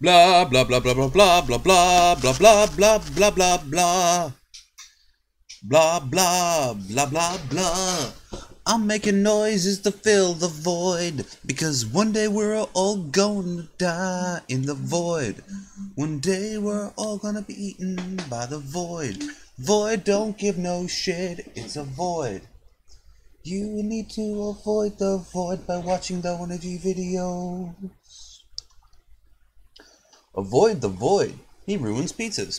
Blah blah blah blah blah blah blah blah blah blah blah blah blah blah. Blah blah blah blah blah. I'm making noises to fill the void, because one day we're all going to die in the void. One day we're all gonna be eaten by the void. Void don't give no shit, it's a void. You need to avoid the void by watching the energy videos. Avoid the void. He ruins pizzas.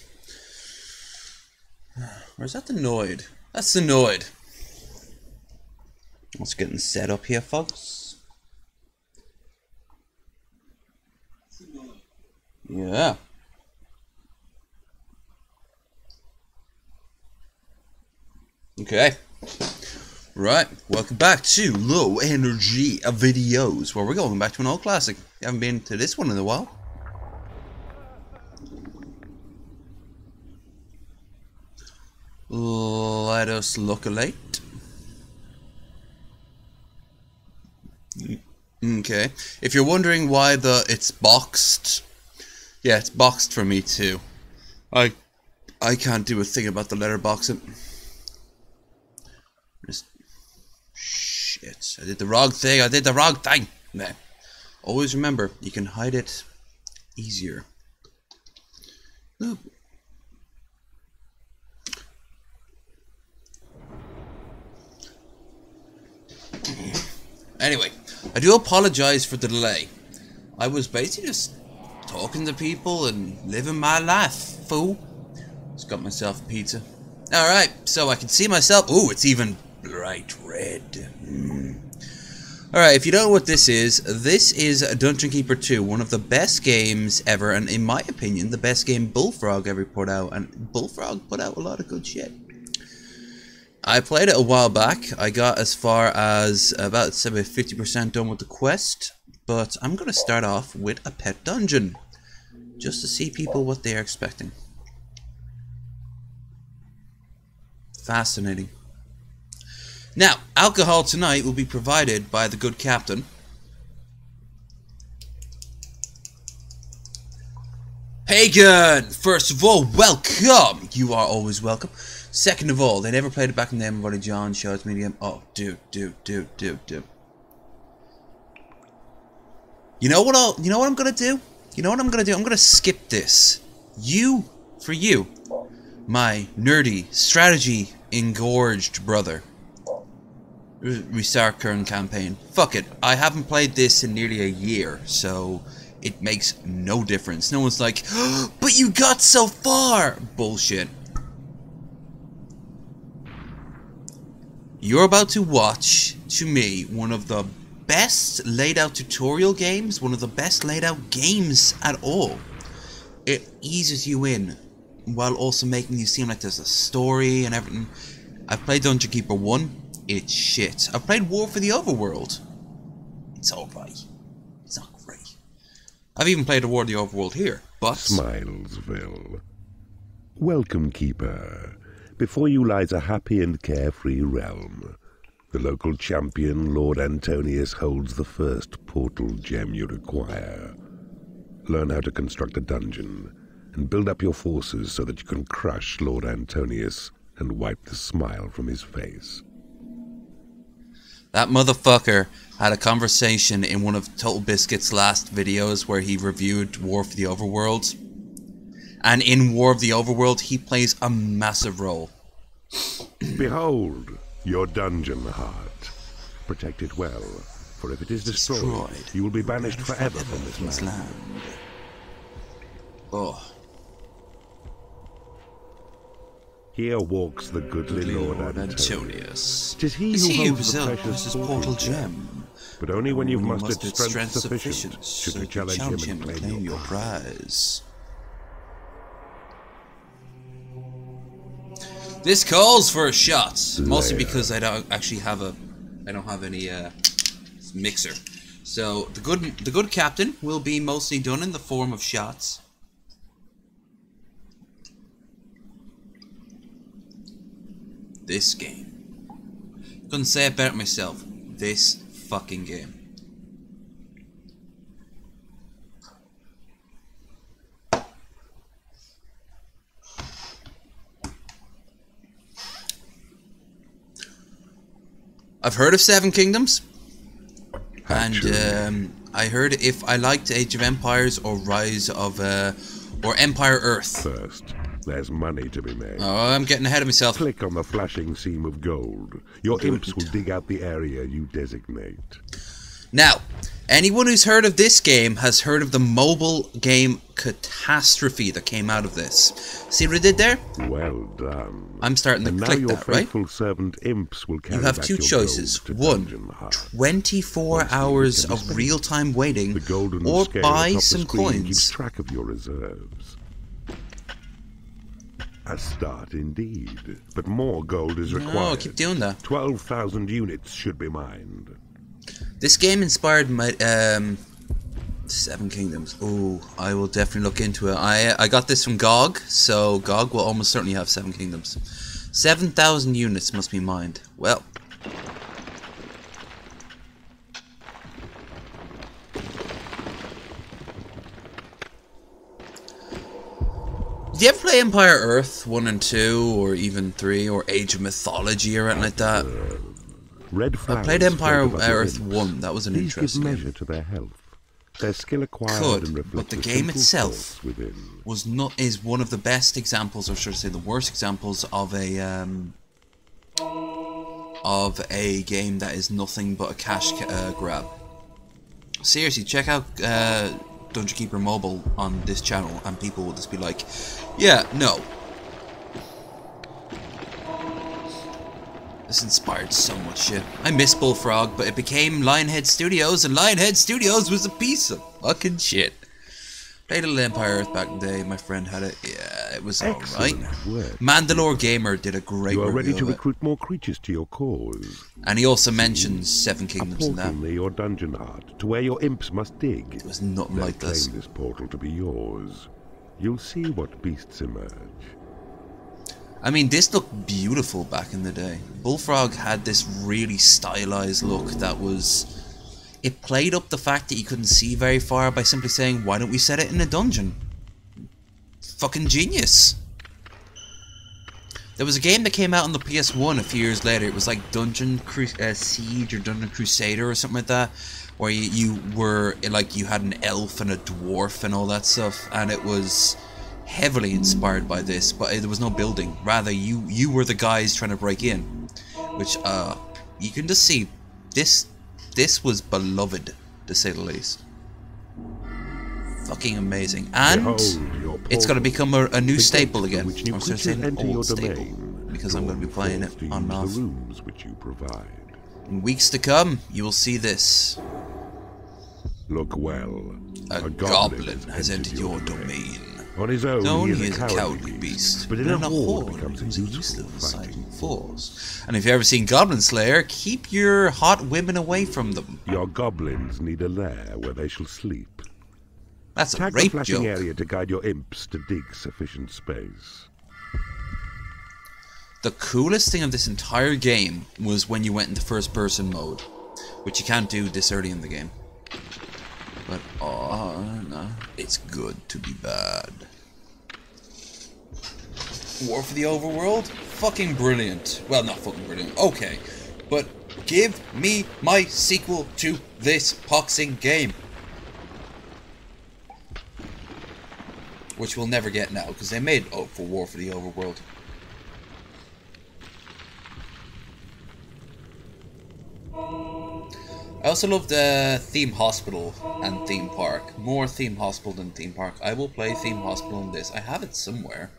Or is that the Noid? That's the Noid. Let's get set up here, folks. Yeah. Okay. Right. Welcome back to Low Energy Videos, where we're going back to an old classic. You haven't been to this one in a while. Let us look late. Okay. If you're wondering why it's boxed, yeah, it's boxed for me too. I can't do a thing about the letterboxing. Shit! I did the wrong thing. I did the wrong thing. Nah. Always remember, you can hide it easier. Ooh. Anyway, I do apologize for the delay. I was basically just talking to people and living my life, fool. Just got myself a pizza. Alright, so I can see myself. Ooh, it's even bright red. Alright, if you don't know what this is Dungeon Keeper 2, one of the best games ever, and in my opinion, the best game Bullfrog ever put out. And Bullfrog put out a lot of good shit. I played it a while back. I got as far as about 50% done with the quest, but I'm going to start off with a pet dungeon, just to see people what they are expecting. Fascinating. Now, alcohol tonight will be provided by the good captain. Pagan! First of all, welcome! You are always welcome. Second of all, they never played it back in the Everybody John shows medium. Oh, dude. You know what I'm gonna do? You know what I'm gonna do? I'm gonna skip this. For you, my nerdy, strategy engorged brother. Restart current campaign. Fuck it. I haven't played this in nearly a year, so it makes no difference. No one's like, oh, but you got so far! Bullshit. You're about to watch, to me, one of the best laid out tutorial games, one of the best laid out games at all. It eases you in, while also making you seem like there's a story and everything. I've played Dungeon Keeper 1, it's shit. I've played War for the Overworld. It's alright. It's not great. I've even played a War of the Overworld here, but... Smilesville. Welcome, Keeper. Before you lies a happy and carefree realm. The local champion, Lord Antonius, holds the first portal gem you require. Learn how to construct a dungeon, and build up your forces so that you can crush Lord Antonius and wipe the smile from his face. That motherfucker had a conversation in one of Total Biscuit's last videos where he reviewed War for the Overworld. And in War of the Overworld, he plays a massive role. Behold, your dungeon heart. Protect it well, for if it is destroyed, you will be banished forever from this land. Oh. Here walks the goodly Lord Antonius. 'Tis he who holds the precious portal gem, but only when you've mustered strength sufficient should you challenge him and claim your prize. This calls for a shot, mostly because I don't actually have any mixer. So the good captain will be mostly done in the form of shots. This game. Couldn't say it better myself. This fucking game. I've heard of Seven Kingdoms. Actually. And I heard if I liked Age of Empires or Rise of or Empire Earth. First, there's money to be made. Oh, I'm getting ahead of myself. Click on the flashing seam of gold. Your Do it. imps will dig out the area you designate. Now, anyone who's heard of this game has heard of the mobile game Catastrophe that came out of this. See what I did there? Well done. I'm starting to and click now your that, right? faithful servant imps will carry You have back two your choices. gold to One, Dungeon Hut. 24 Once the hours ink can be of spent, real-time waiting, The golden or scale buy atop the some screen keeps coins. track of your reserves. A start indeed, but more gold is required. No, keep doing that. 12,000 units should be mined. This game inspired my Seven Kingdoms. Oh, I will definitely look into it. I got this from GOG, so GOG will almost certainly have Seven Kingdoms. 7,000 units must be mined. Well. Did you ever play Empire Earth 1 and 2, or even 3, or Age of Mythology or anything like that? Red I played flowers Empire float above your Earth imps. 1, that was an These give interesting measure game. to their health. Their skill acquired Could, and but reflects the the game simple itself force within. is one of the best examples, or should I say the worst examples, of a game that is nothing but a cash grab. Seriously, check out Dungeon Keeper Mobile on this channel, and people will just be like, yeah, no. This inspired so much shit. I miss Bullfrog, but it became Lionhead Studios, and Lionhead Studios was a piece of fucking shit. Played a little Empire Earth back in the day, my friend had it. Yeah, it was alright. Work. Mandalore Gamer did a great You are review ready to of it. recruit more creatures to your cause. And he also mentions Seven A Kingdoms in that. portal near your dungeon heart, to where your imps must dig. It was nothing They'll like this. claim this portal to be yours. You'll see what beasts emerge. I mean, this looked beautiful back in the day. Bullfrog had this really stylized look that was... It played up the fact that you couldn't see very far by simply saying, why don't we set it in a dungeon? Fucking genius. There was a game that came out on the PS1 a few years later. It was like Dungeon Siege or Dungeon Crusader or something like that. Where you were, like, you had an elf and a dwarf and all that stuff. And it was heavily inspired by this, but there was no building. Rather, you were the guys trying to break in. Which, you can just see, this was beloved, to say the least. Fucking amazing. And Behold, it's going to become a new the staple gate again. through which new Or should I say creatures an enter your old staple. domain, Because I'm going to be playing it forced to on and use off. the rooms which you provide. In weeks to come, you will see this. Look well. A goblin has entered your domain. On his own, Known he is a cowardly beast, but in a horde becomes a he's a useful fighting fighting force. And if you've ever seen Goblin Slayer, keep your hot women away from them. Your goblins need a lair where they shall sleep. That's a Tag the rape flashing joke. area to guide your imps to dig sufficient space. The coolest thing of this entire game was when you went into first-person mode, which you can't do this early in the game. But, oh, no, it's good to be bad. War for the Overworld? Fucking brilliant. Well, not fucking brilliant. Okay. But give me my sequel to this boxing game. Which we'll never get now, because they made for War for the Overworld. I also love the Theme Hospital and Theme Park. More Theme Hospital than Theme Park. I will play Theme Hospital in this. I have it somewhere.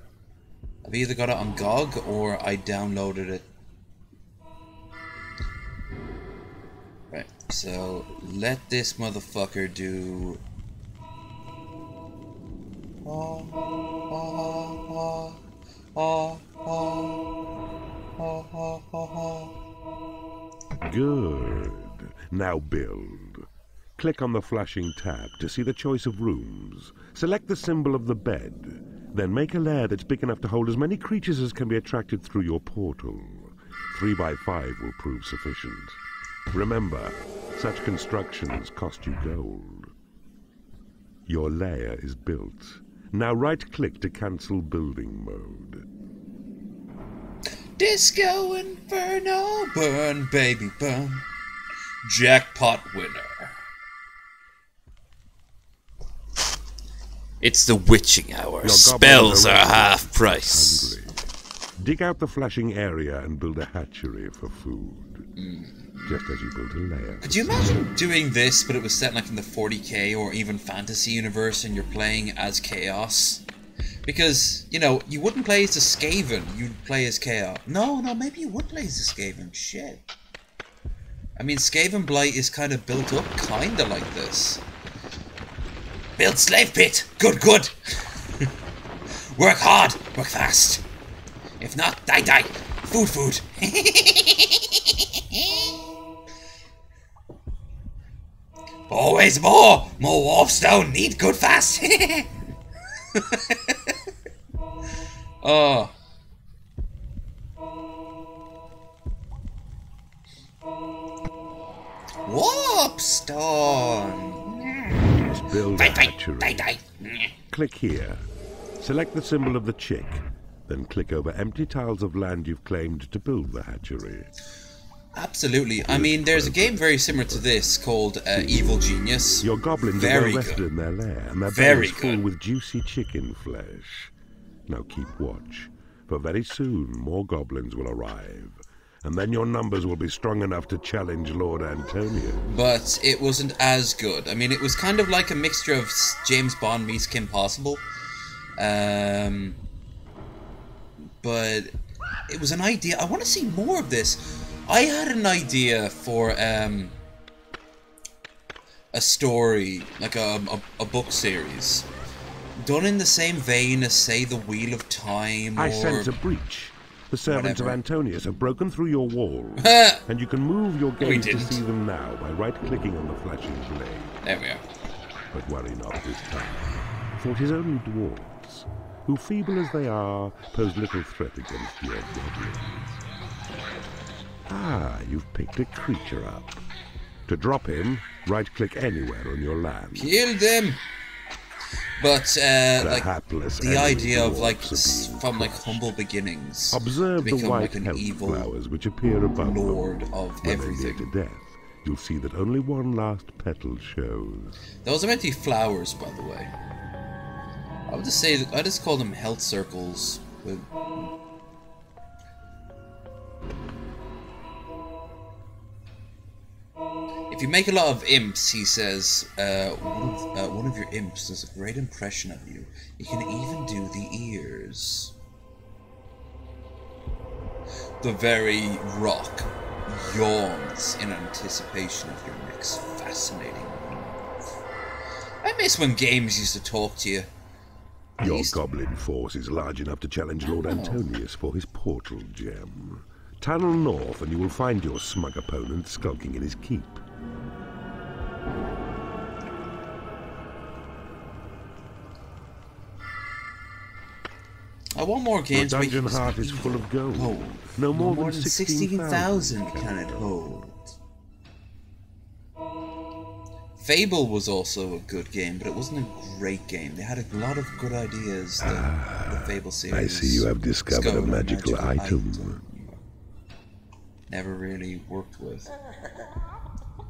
I've either got it on GOG or I downloaded it. Right, so let this motherfucker do... Good. Now build. Click on the flashing tab to see the choice of rooms. Select the symbol of the bed. Then make a lair that's big enough to hold as many creatures as can be attracted through your portal. 3 by 5 will prove sufficient. Remember, such constructions cost you gold. Your lair is built. Now right-click to cancel building mode. Disco Inferno, burn, baby, burn. Jackpot winner. It's the witching hour. Spells are half price. Hungry. Dig out the flashing area and build a hatchery for food. Just as you built a lair. Could you imagine doing this, but it was set like in the 40k or even fantasy universe, and you're playing as Chaos? Because, you know, you wouldn't play as a Skaven, you'd play as Chaos. No, maybe you would play as a Skaven. Shit. I mean, Skaven Blight is kind of built up kind of like this. Build slave pit! Good! Work hard! Work fast! If not, die! Food! Always more! More warpstone! Need good fast! Oh. Warpstone! Let's build a hatchery. Die! Click here. Select the symbol of the chick. Then click over empty tiles of land you've claimed to build the hatchery. Absolutely. I mean, there's a game very similar to this called Evil Genius. Your goblins are well rested in their lair, and their bellies full with juicy chicken flesh. Now keep watch, for very soon more goblins will arrive, and then your numbers will be strong enough to challenge Lord Antonius. But it wasn't as good. I mean, it was kind of like a mixture of James Bond meets Kim Possible. But it was an idea. I want to see more of this. I had an idea for a story, like a book series, done in the same vein as, say, The Wheel of Time. I sense a breach. The servants of Antonius have broken through your wall, and you can move your gaze to see them now by right-clicking on the flashing blade. There we are. But worry not this time, for it is only dwarves, who, feeble as they are, pose little threat against your goblins. Ah, you've picked a creature up. To drop him, right-click anywhere on your land. Kill them! But, like, the idea of, like, from, like, humble beginnings, observe become, the white like, an evil flowers which appear above lord them. of When everything. they near to death, you'll see that only one last petal shows. Those are meant to be flowers, by the way. I would just say, I just call them health circles. With... If you make a lot of imps, he says, one of your imps does a great impression of you. You can even do the ears. The very rock yawns in anticipation of your next fascinating move. I miss when games used to talk to you. Your goblin force is large enough to challenge Lord Antonius for his portal gem. Tunnel north and you will find your smug opponent skulking in his keep. I want more games. Your dungeon heart is full of gold. No more than 16,000 can it hold. Fable was also a good game, but it wasn't a great game. They had a lot of good ideas, the Fable series. I see you have discovered a magical item. Never really worked with.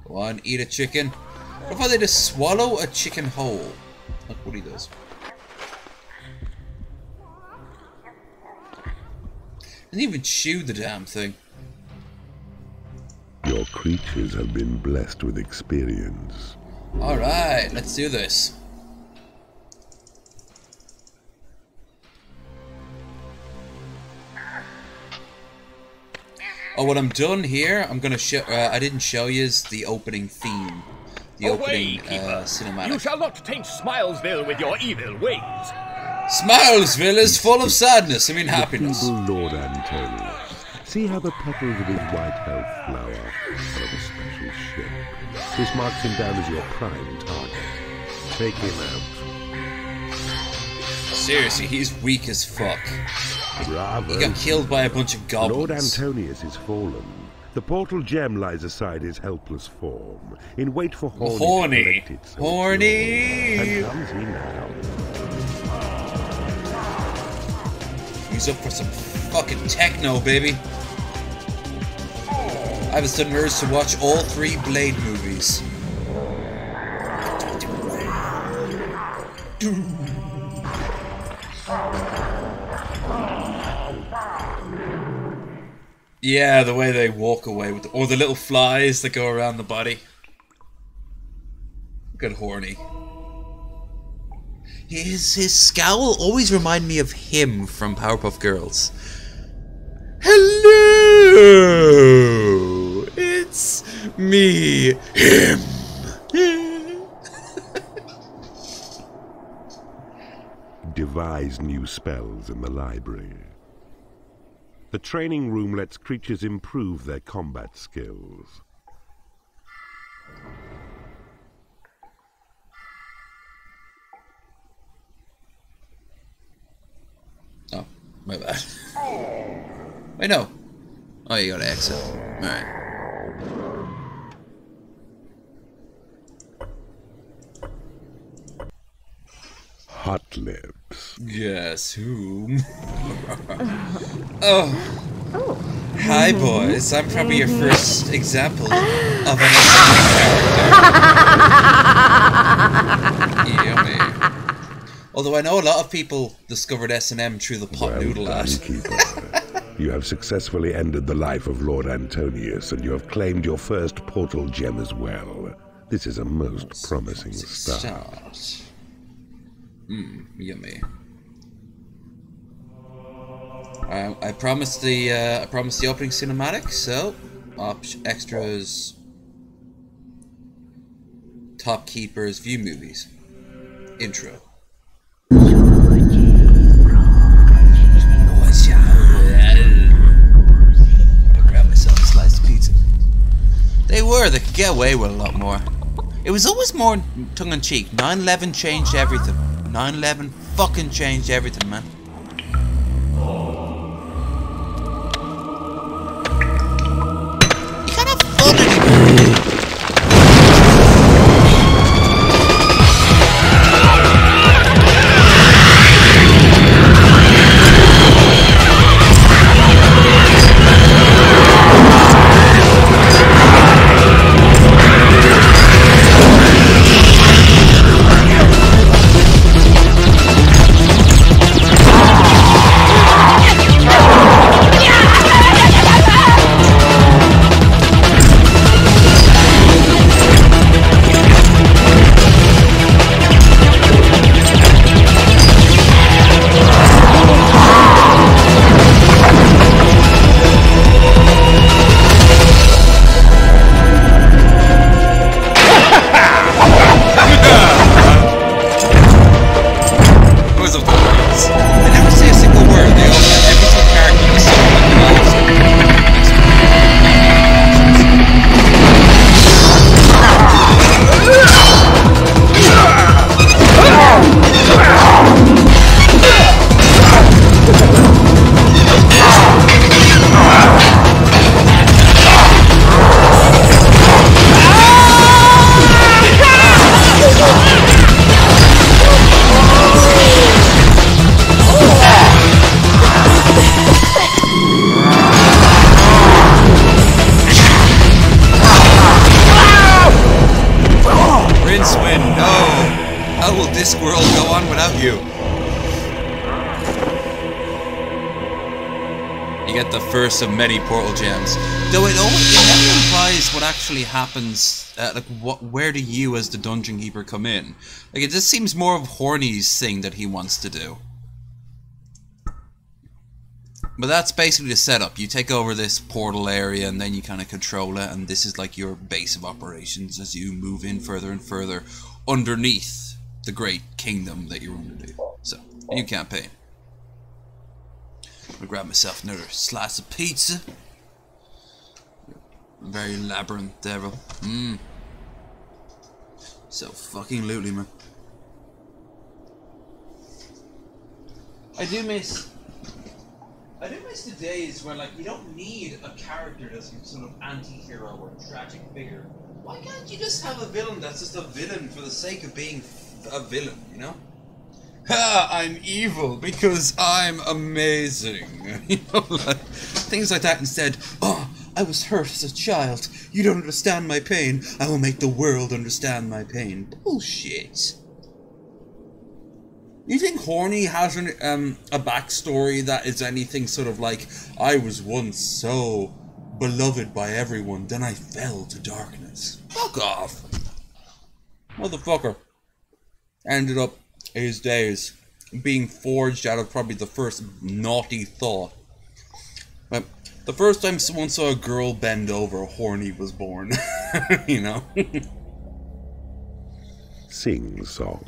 Go on, eat a chicken. What if they just swallow a chicken whole? Look what he does. Didn't even chew the damn thing. Your creatures have been blessed with experience. Alright, let's do this. Oh, what I'm done here, I'm gonna show. I didn't show you is the opening theme, the opening cinematic. You shall not taint Smilesville with your evil ways. Smilesville is full of sadness. I mean happiness. The feeble Lord Antonius. See how the petals of his white health flower are of a special shape. This marks him down as your prime target. Take him out. Seriously, he's weak as fuck. Bravo. He got killed by a bunch of goblins. Lord Antonius is fallen. The portal gem lies aside his helpless form, in wait for Horny to collect itself. Horny! And comes he now. He's up for some fucking techno, baby. I have a sudden urge to watch all 3 Blade movies. Yeah, the way they walk away with or the little flies that go around the body. Good horny. His scowl always remind me of him from Powerpuff Girls. Hello, it's me, him. Devise new spells in the library. The training room lets creatures improve their combat skills. Oh, my bad. Wait, no. Oh, you gotta exit. Alright. Hot lips. Guess whom? Oh. Hi, boys. I'm probably your first example of an S&M character. Yummy. Although I know a lot of people discovered S&M through the pot noodle ad. Keeper. You have successfully ended the life of Lord Antonius, and you have claimed your first portal gem as well. This is a most promising start. Yummy. I promised the opening cinematic, so extras, Top Keepers, View Movies, intro. They could get away with a lot more. It was always more tongue-in-cheek. 9/11 changed everything. 9/11 fucking changed everything, man. You can't have fun anymore. First of many portal gems, though it never implies what actually happens. Where do you, as the dungeon keeper, come in? Like, it just seems more of Horny's thing that he wants to do. But that's basically the setup. You take over this portal area, and then you kind of control it, and this is like your base of operations as you move in further and further underneath the great kingdom that you're under. So, new campaign. I'm gonna grab myself another slice of pizza. Very labyrinth devil. So fucking lootly, man. I do miss the days where, like, you don't need a character that's some sort of anti-hero or tragic figure. Why can't you just have a villain that's just a villain for the sake of being a villain, you know? Ha! I'm evil because I'm amazing. You know, like, things like that instead. Oh, I was hurt as a child. You don't understand my pain. I will make the world understand my pain. Bullshit. You think Horny has a backstory that is anything sort of like, I was once so beloved by everyone, then I fell to darkness? Fuck off. Motherfucker ended up his days being forged out of probably the first naughty thought. But the first time someone saw a girl bend over, Horny was born. You know? Sing Song.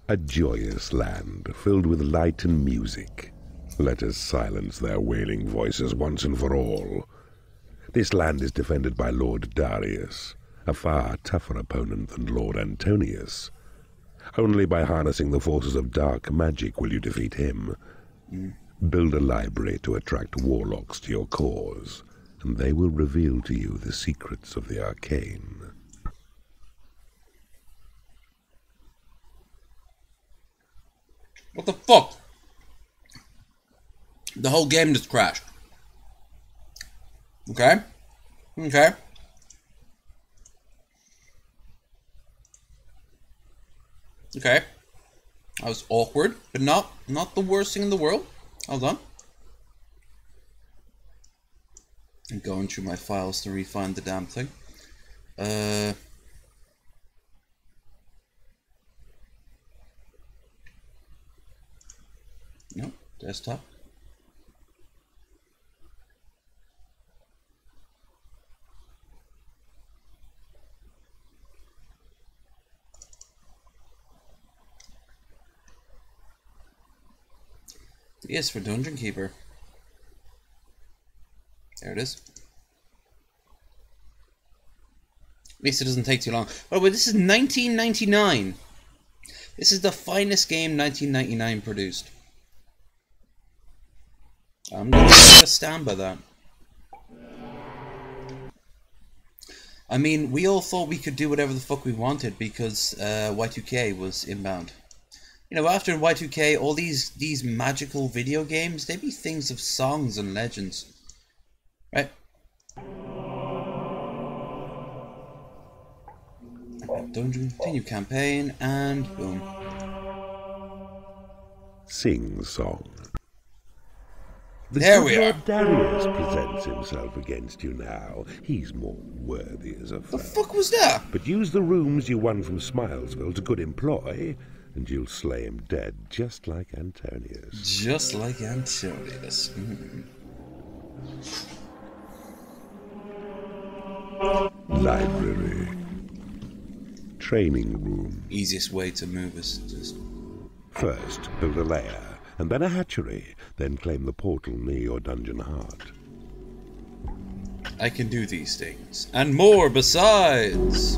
A joyous land filled with light and music. Let us silence their wailing voices once and for all. This land is defended by Lord Darius, a far tougher opponent than Lord Antonius. Only by harnessing the forces of dark magic will you defeat him. Build a library to attract warlocks to your cause, and they will reveal to you the secrets of the arcane. What the fuck? The whole game just crashed. Okay? Okay. Okay. That was awkward, but not the worst thing in the world. Hold on. I'm going through my files to re-find the damn thing. No, desktop. Yes, for Dungeon Keeper. There it is. At least it doesn't take too long. Oh, but this is 1999. This is the finest game 1999 produced. I'm not going to stand by that. I mean, we all thought we could do whatever the fuck we wanted because Y2K was inbound. You know, after Y2K, all these magical video games, they be things of songs and legends. Right? Dungeon, continue campaign, and boom. Sing Song. There we are. Darius presents himself against you now. He's more worthy as a foe. The fuck was that? But use the rooms you won from Smilesville to good employ, and you'll slay him dead, just like Antonius. Just like Antonius. Library. Training room. Easiest way to move is just... First, build a lair, and then a hatchery, then claim the portal near your dungeon heart. I can do these things, and more besides!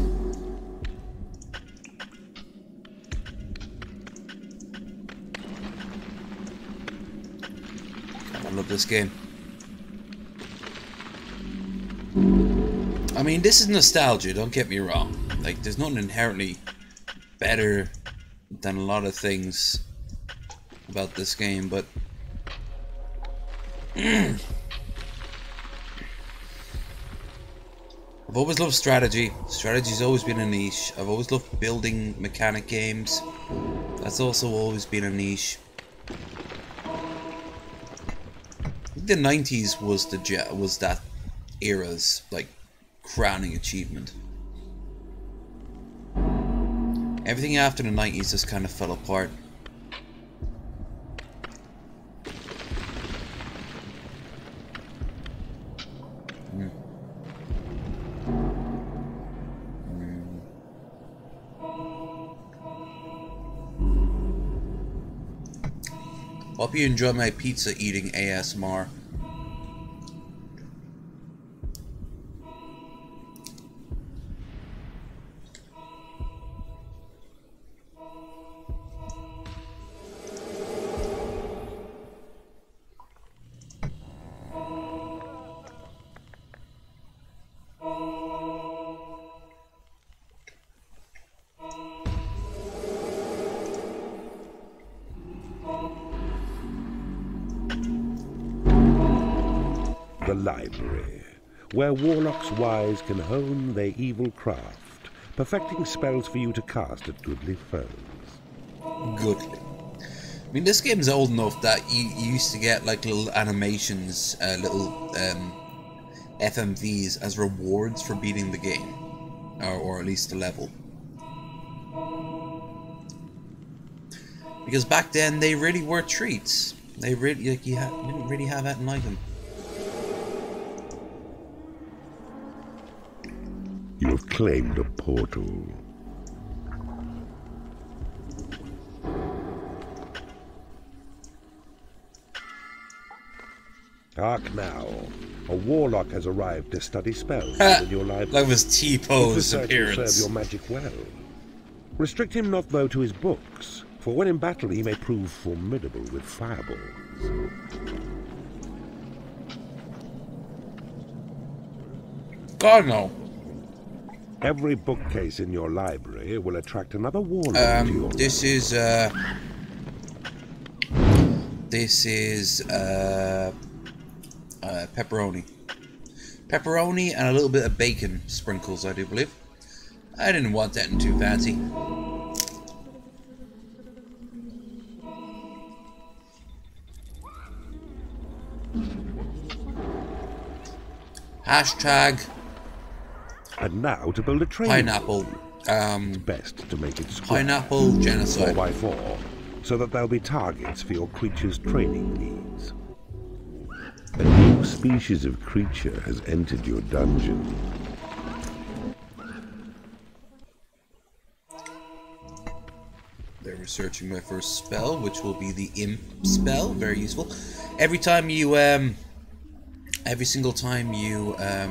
God, I love this game. I mean, this is nostalgia, don't get me wrong. Like, there's nothing inherently better than a lot of things about this game, but... I've always loved strategy. Strategy's always been a niche. I've always loved building mechanic games. That's also always been a niche. I think the 90s was that era's, like, crowning achievement. Everything after the 90s just kind of fell apart. Hope you enjoy my pizza eating ASMR. library, where warlocks wise can hone their evil craft, perfecting spells for you to cast at goodly foes. Goodly. I mean, this game's old enough that you used to get like little animations, little FMVs as rewards for beating the game, or at least the level. Because back then they really were treats. They really, like, you didn't really have anything like them. You have claimed a portal. Hark now. A warlock has arrived to study spells in your library. That was T-Po's appearance. Will serve your magic well. Restrict him not, though, to his books, for when in battle he may prove formidable with fireballs. God, no. Every bookcase in your library will attract another warlock to your... This is pepperoni. Pepperoni and a little bit of bacon sprinkles, I do believe. I didn't want that too fancy. Hashtag And now to build a train. pineapple. It's best to make it square. Pineapple genocide. 4x4, so that there'll be targets for your creature's training needs. A new species of creature has entered your dungeon. They're researching my first spell, which will be the imp spell. Very useful. Every time you, every single time you, I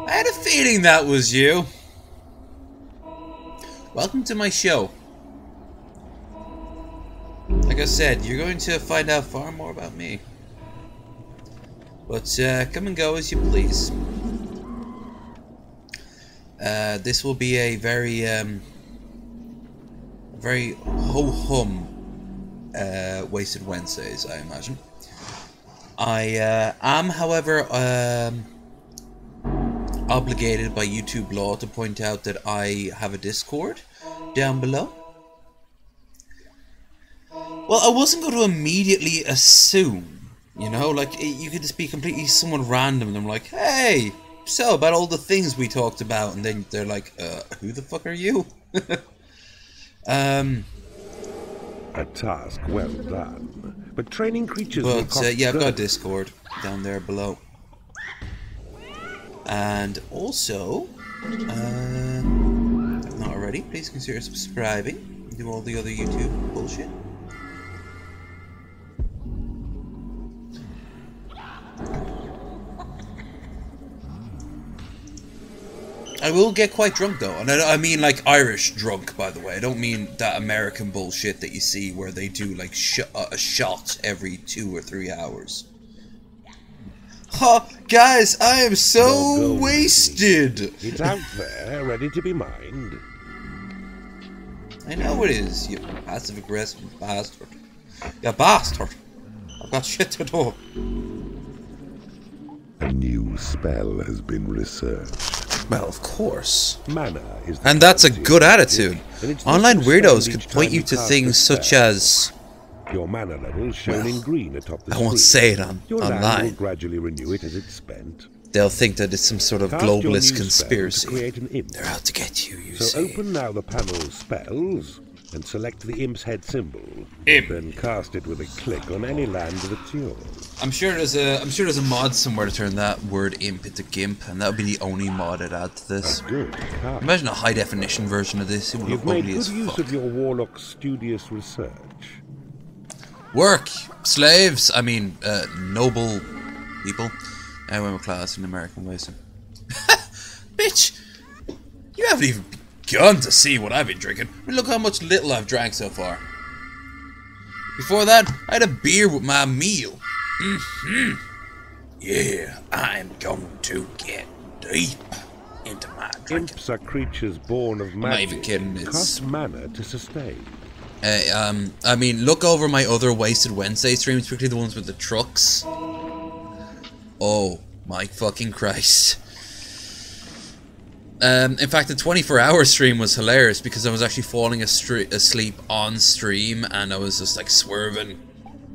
had a feeling that was you. Welcome to my show. Like I said, you're going to find out far more about me. But come and go as you please. This will be a very ho-hum Wasted Wednesdays, I imagine. I am, however, obligated by YouTube law to point out that I have a Discord down below. Well, I wasn't going to immediately assume, you know, like, you could just be completely someone random and I'm like, hey, so about all the things we talked about, and then they're like, who the fuck are you? A task well done. But training creatures will But, cost yeah, I've got gold. Discord down there below. And also, if not already, please consider subscribing. Do all the other YouTube bullshit. I will get quite drunk though, and I mean like Irish drunk, by the way. I don't mean that American bullshit that you see where they do like a shot every 2 or 3 hours. Ha, guys, I am so wasted. It's out there, ready to be mined. I know it is, you passive aggressive bastard. You bastard. I've got shit to do. A new spell has been researched. Well, of course. Mana is the And that's a currency good of attitude. magic, and it's Online not to weirdos spend could each point time you to cast a things spell. such as... Your mana level shown Well, in green atop the I won't screen. say it on Your land will online. gradually renew it as it's spent. They'll think that it's some sort of Cast your new globalist spell to conspiracy. create an imp. They're out to get you, you So see. open now the panel Spells and select the imp's head symbol. Imp. Then cast it with a click on any land that's yours. I'm sure there's a mod somewhere to turn that word imp into gimp, and that would be the only mod I'd add to this. Good cast. Imagine a high definition version of this. It would You've look made ugly good as use fuck. of your warlock's studious research. Work, slaves. I mean, noble people. I went with class in American ways. Bitch, you haven't even begun to see what I've been drinking. I mean, look how much little I've drank so far. Before that, I had a beer with my meal. Yeah, I'm going to get deep into my drinking. Imps are creatures born of not magic. even kidding, it's- Cost mana to sustain. I mean, look over my other Wasted Wednesday streams, particularly the ones with the trucks. Oh my fucking Christ. In fact, the 24-hour stream was hilarious because I was actually falling asleep on stream and I was just like swerving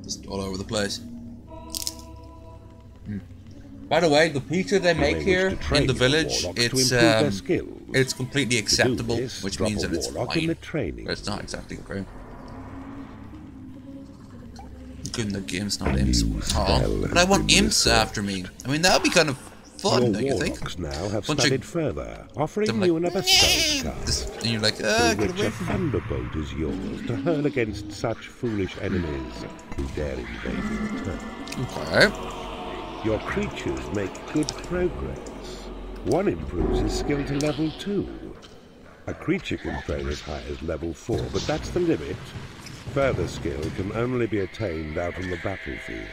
just all over the place. By the way, the pizza they make here in the village, it's completely acceptable, which means that it's fine, but it's not exactly great. Good in the game's not imps. Oh, but I want imps after me. I mean, that would be kind of fun, don't you think? Now have studied further, offering you another spell card. And you're like, get away a from me. thunderbolt is yours to hurl against such foolish enemies who dare invade your turn. Okay. Your creatures make good progress. One improves his skill to level 2. A creature can train as high as level 4, but that's the limit. Further skill can only be attained out on the battlefield.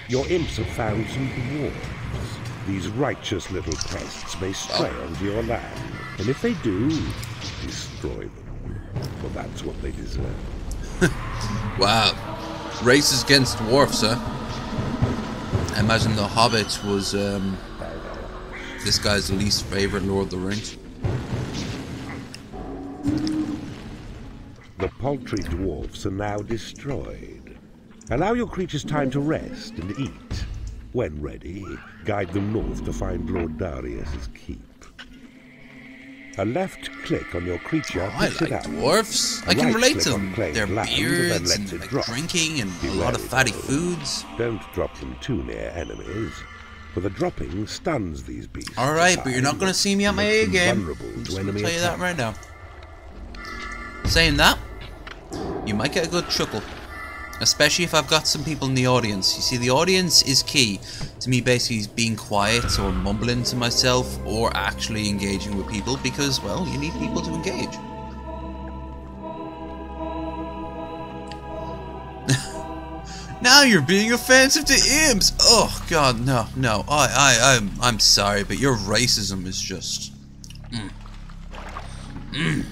Your imps have found some dwarves. These righteous little pests may stray onto your land, and if they do, destroy them. For that's what they deserve. Wow. Races against dwarfs, huh? I imagine the Hobbit was this guy's least favorite Lord of the Rings. The paltry dwarfs are now destroyed. Allow your creatures time to rest and eat. When ready, guide them north to find Lord Darius's keep. A left click on your creature. I like dwarfs. I can relate to them. Their beards and like drinking and a lot of fatty foods. Don't drop them too near enemies, for the dropping stuns these beasts. Alright, but you're not going to see me at my A game. I'm just going to tell you that right now. Saying that, you might get a good chuckle. Especially if I've got some people in the audience. You see, the audience is key to me basically being quiet or mumbling to myself or actually engaging with people because, well, you need people to engage. Now you're being offensive to imps! Oh, God, no. I'm sorry, but your racism is just... You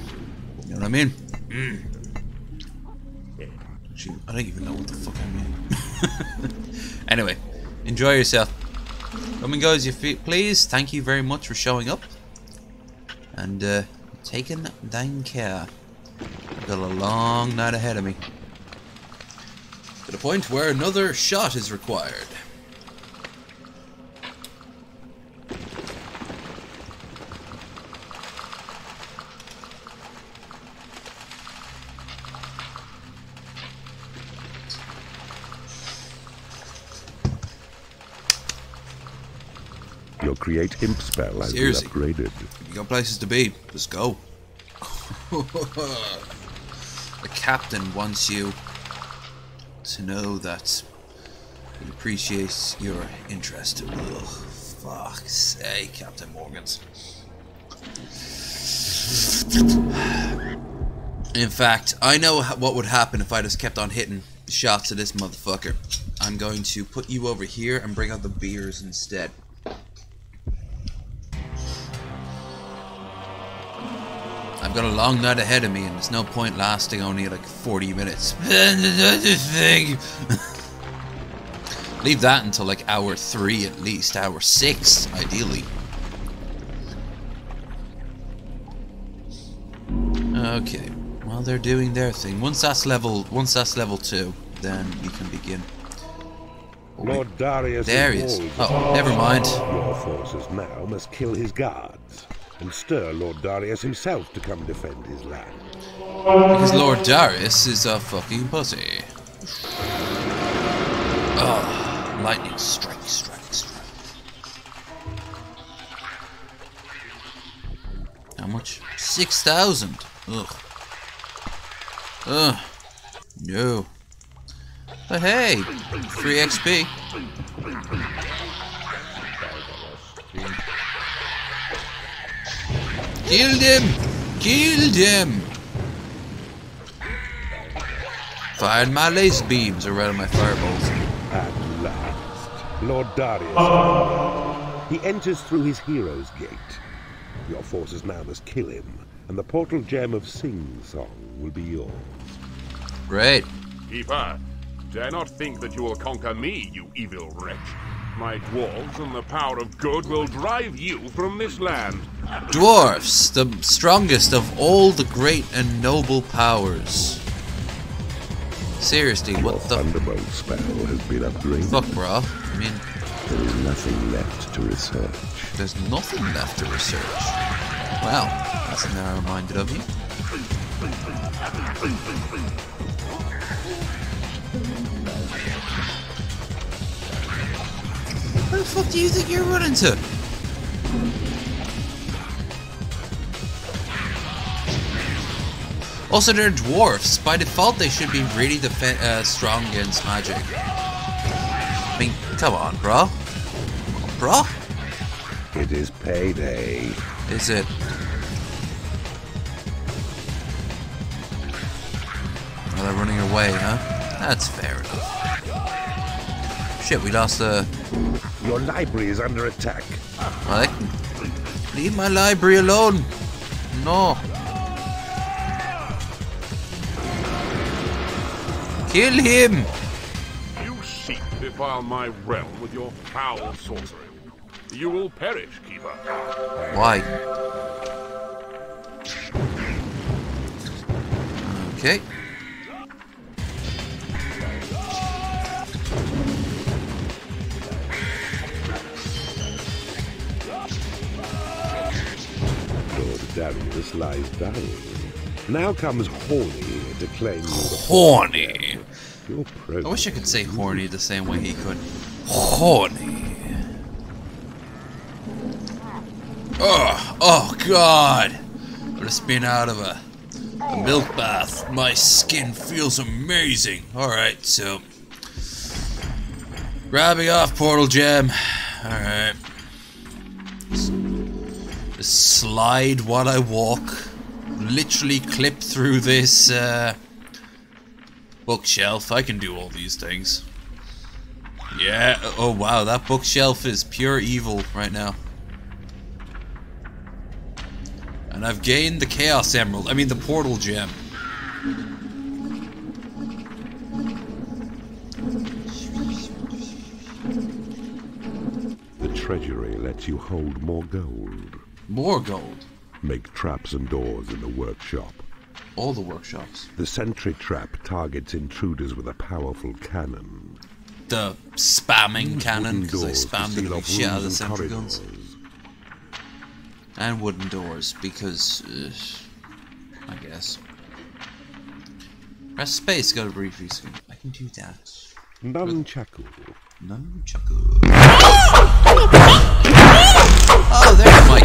know what I mean? I don't even know what the fuck I mean. Anyway, enjoy yourself. Come and go as you feel, please. Thank you very much for showing up. And taking thine care. I've got a long night ahead of me. To the point where another shot is required. Your create imp spell has been upgraded. You got places to be. Just go. The captain wants you to know that he appreciates your interest. Ugh, fuck's sake, Captain Morgans. In fact, I know what would happen if I just kept on hitting shots at this motherfucker. I'm going to put you over here and bring out the beers instead. I've got a long night ahead of me, and there's no point lasting only like 40 minutes. Leave that until like hour 3 at least, hour 6 ideally. Okay, well they're doing their thing. Once that's level 2, then we can begin. Lord Darius. There he is. Oh, never mind. Your forces now must kill his guards and stir Lord Darius himself to come defend his land. Because Lord Darius is a fucking pussy. Oh, lightning strike, strike, strike. How much? 6,000. Ugh. Ugh. No. But hey, free XP. Killed him! Killed him! Fired my lace beams around my fireballs. At last, Lord Darius. He enters through his hero's gate. Your forces now must kill him, and the portal gem of Sing Song will be yours. Great. Keeper, Dare not think that you will conquer me, you evil wretch. My dwarves and the power of good will drive you from this land. Dwarfs, the strongest of all the great and noble powers. Seriously, what the Thunderbolt spell has been upgraded. fuck, bro? I mean, There is nothing left to research. there's nothing left to research. Wow, that's narrow-minded of you. Where the fuck do you think you're running to? Also, they're dwarfs. By default, they should be really strong against magic. I mean, come on, bro. Come on, bro. It is payday. Is it? Oh, they're running away, huh? That's fair enough. Shit, we lost the... Your library is under attack. Well, leave my library alone. No. Kill him. You seek to defile my realm with your foul sorcery. You will perish, Keeper. Why? Okay. Lord Darius lies dying. Now comes Horny to claim you the Horny. your I wish I progress. could say horny the same way he could. Horny. Oh God. I just been out of a milk bath. My skin feels amazing. Alright, so. Grabbing off portal gem. Alright. Just slide while I walk. Literally clip through this bookshelf. I can do all these things. Yeah. Oh wow, that bookshelf is pure evil right now. And I've gained the Chaos Emerald. I mean the Portal Gem. The treasury lets you hold more gold. More gold. Make traps and doors in the workshop. All the workshops. The sentry trap targets intruders with a powerful cannon. The spamming Use cannon, wooden because I doors to spammed it seal with off shit out of the rooms and sentry guns. corridors. And wooden doors, because... I guess. Press space, go to briefly screen. I can do that. Nunchaku. Nunchaku. Oh, there's my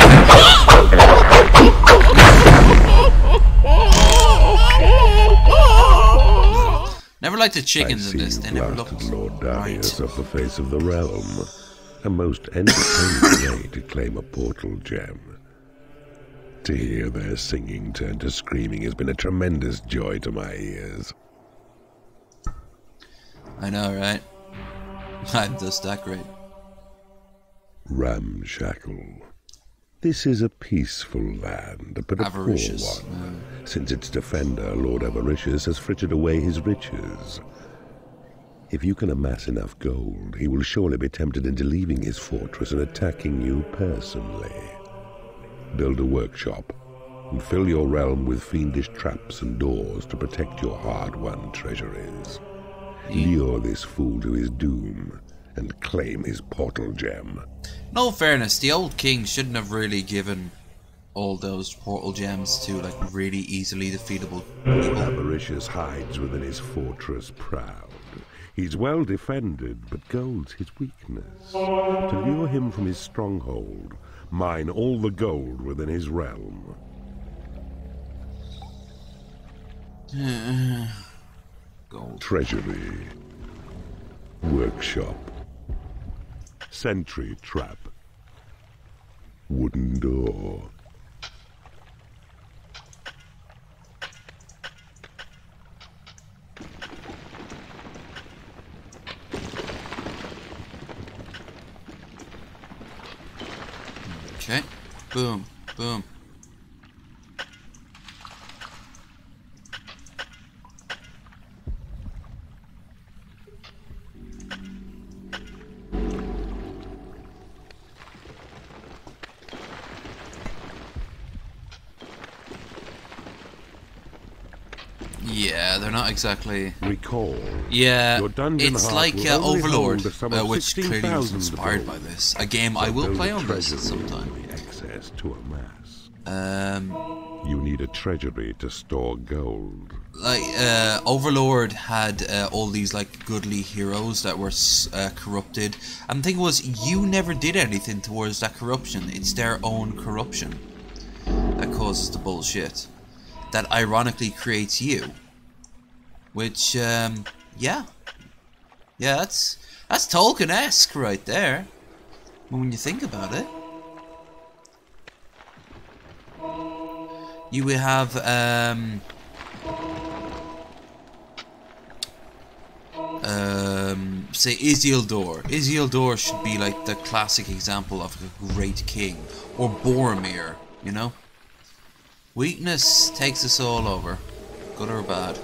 Never liked the chickens in this. They never looked Lord Darius right. off the face of the realm. A most entertaining way to claim a portal gem. To hear their singing turn to screaming has been a tremendous joy to my ears. I know, right? I'm just that great. Ramshackle. This is a peaceful land, but a poor Avaricious. one, since its defender, Lord Avaricious, has frittered away his riches. If you can amass enough gold, he will surely be tempted into leaving his fortress and attacking you personally. Build a workshop, and fill your realm with fiendish traps and doors to protect your hard-won treasuries. Lure this fool to his doom, and claim his portal gem. In all fairness, the old king shouldn't have really given all those portal gems to, like, really easily defeatable people. Avaricious hides within his fortress proud. He's well defended, but gold's his weakness. To lure him from his stronghold, mine all the gold within his realm. Gold. Treasury. Workshop. Sentry trap. Wooden door. Okay. Boom. Boom. Yeah, they're not exactly... Recall. Yeah, Your dungeon it's heart like will only Overlord, hold a sum of which clearly was 16,000 inspired by gold. this. A game I will Build play a on this treasury sometime. for the excess to amass. Um... You need a treasury to store gold. Like, Overlord had all these, like, goodly heroes that were corrupted. And the thing was, you never did anything towards that corruption. It's their own corruption that causes the bullshit. That ironically creates you. Which, yeah. Yeah, that's Tolkien-esque right there. When you think about it. You will have, say Isildur. Isildur should be like the classic example of a great king. Or Boromir, you know? Weakness takes us all over. Good or bad.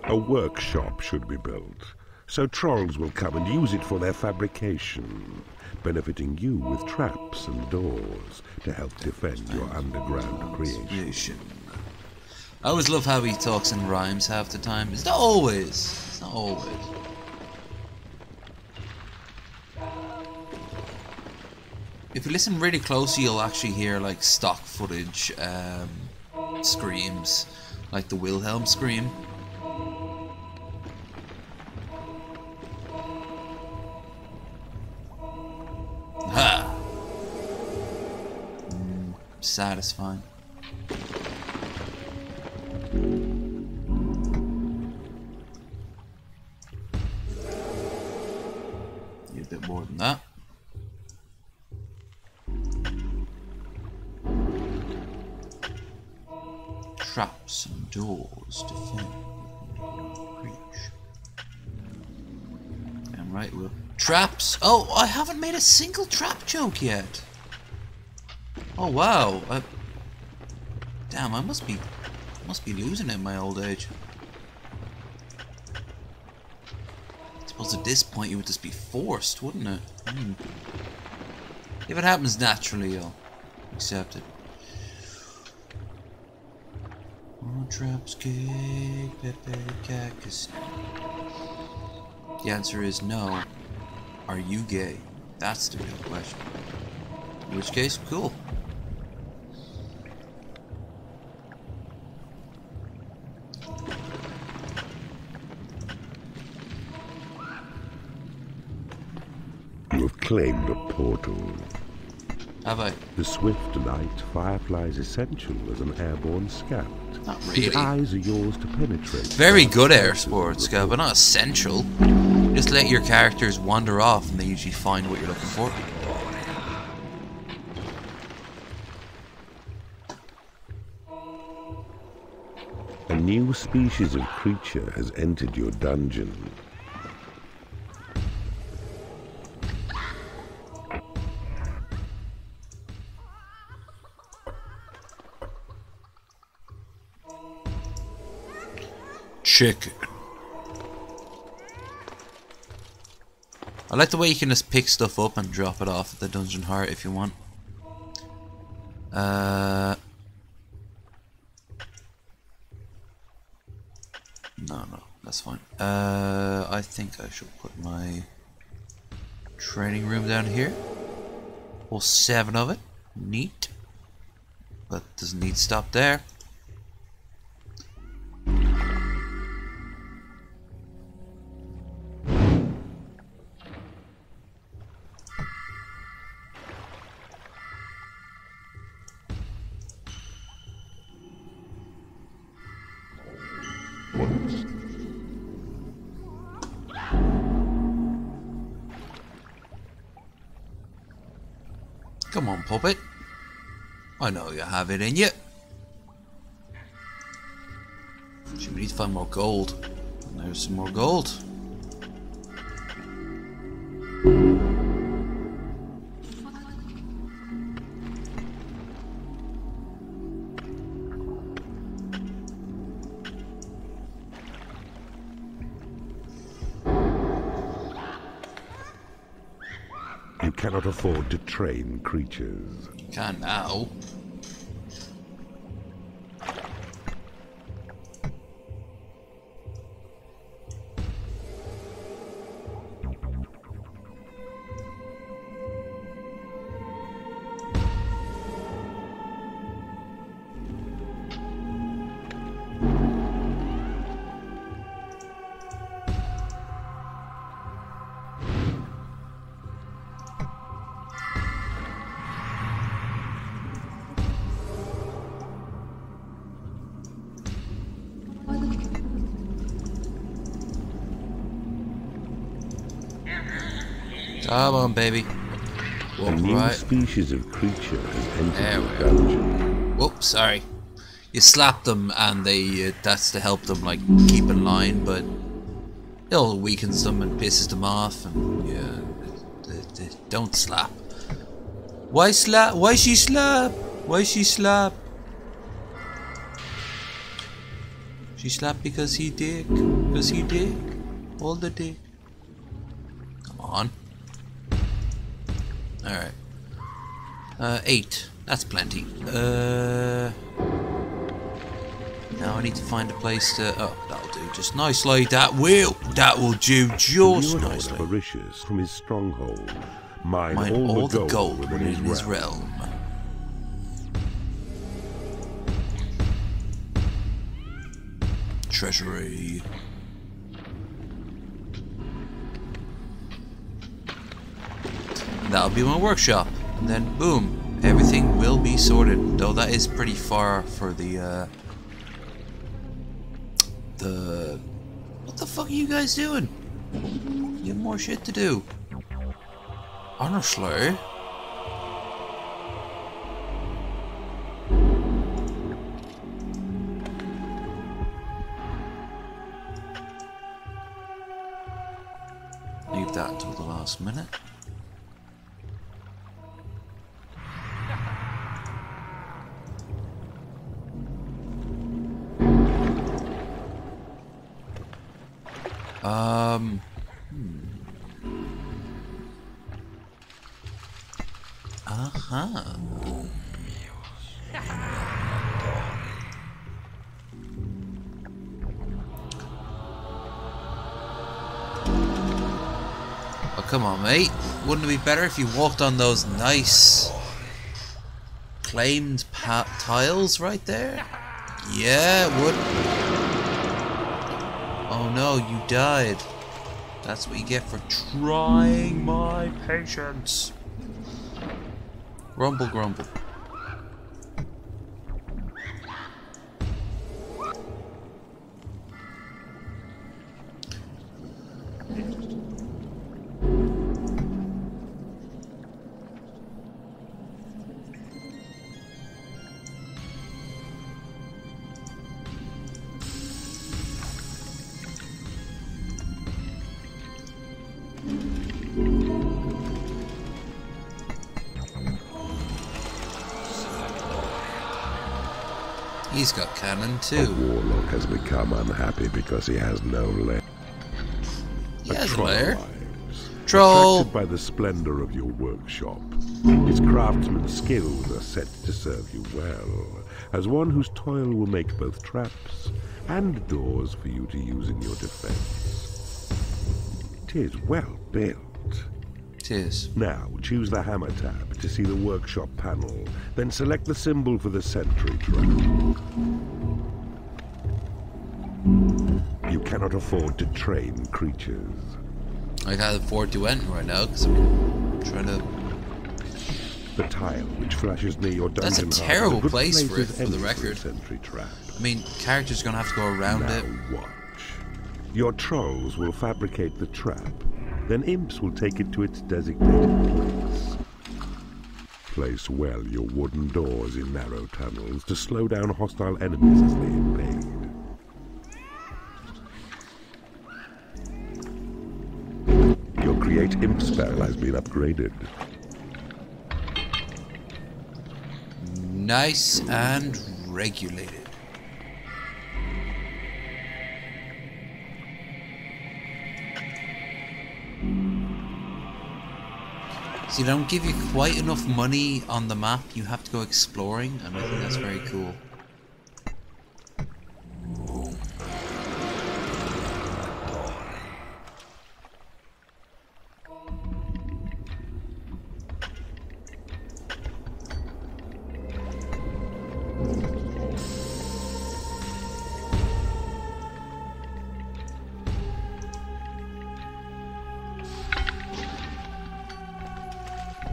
A workshop should be built, so trolls will come and use it for their fabrication, benefiting you with traps and doors to help defend your underground creation. I always love how he talks in rhymes half the time. It's not always. It's not always. If you listen really closely, you'll actually hear like stock footage screams, like the Wilhelm scream. Ha! Satisfying. Need a bit more than that. Traps and doors defend. Reach. Damn right, Will. Traps! Oh, I haven't made a single trap joke yet. Oh wow. Damn, I must be losing it in my old age. I suppose at this point you would just be forced, wouldn't it? If it happens naturally, I'll accept it. Oh, traps, cake, pepper, cactus. The answer is no. Are you gay? That's the real question. In which case, cool. You've claimed a portal. Have I? The swift light Firefly's essential as an airborne scout. Not His really. eyes are yours to penetrate. Very good air sports, scout, but not essential. Just let your characters wander off and they usually find what you're looking for. A new species of creature has entered your dungeon. Chicken. I like the way you can just pick stuff up and drop it off at the dungeon heart if you want. No, that's fine. I think I should put my training room down here. All 7 of it. Neat. But doesn't need to stop there. Come on, puppet. I know you have it in you. We need to find more gold. And there's some more gold. cannot afford to train creatures. Can now. Come on, baby. A Walk new right. species of creature has entered There your we go. dungeon. Whoops, sorry. You slap them and they that's to help them like keep in line, but it all weakens them and pisses them off, and yeah, they don't slap. Why slap? Why she slap? Why she slap? She slapped because he dick. Because he dick. All the dick. Come on. Alright. 8. That's plenty. Now I need to find a place to... Oh, that'll do. Just nicely. That will do just nicely. Avaricious from his stronghold. Mine all the the gold within in his realm. Treasury. That'll be my workshop, and then boom, everything will be sorted. Though that is pretty far for the what the fuck are you guys doing? You have more shit to do. Honestly. Leave that until the last minute. Oh, come on, mate. Wouldn't it be better if you walked on those nice claimed tiles right there? Yeah, it would. Oh no, you died. That's what you get for trying my patience. Grumble, grumble. He's got cannon too. The warlock has become unhappy because he has no lair. He has a lair. Troll! Troll! Attracted by the splendor of your workshop, his craftsman's skills are set to serve you well, as one whose toil will make both traps and doors for you to use in your defense. 'Tis well built. 'Tis. Now, choose the hammer tab to see the workshop panel, then select the symbol for the sentry trap. You cannot afford to train creatures. I can't afford to enter right now because I'm trying to... The tile which flashes near your That's a dungeon heart terrible is a good place for it, of for the entry record. Sentry trap. I mean, characters gonna have to go around Now it. watch. Your trolls will fabricate the trap, then imps will take it to its designated place. Place well your wooden doors in narrow tunnels to slow down hostile enemies as they invade. Your create imp spell has been upgraded. Nice and regulated. So they don't give you quite enough money on the map. You have to go exploring, and I think that's very cool.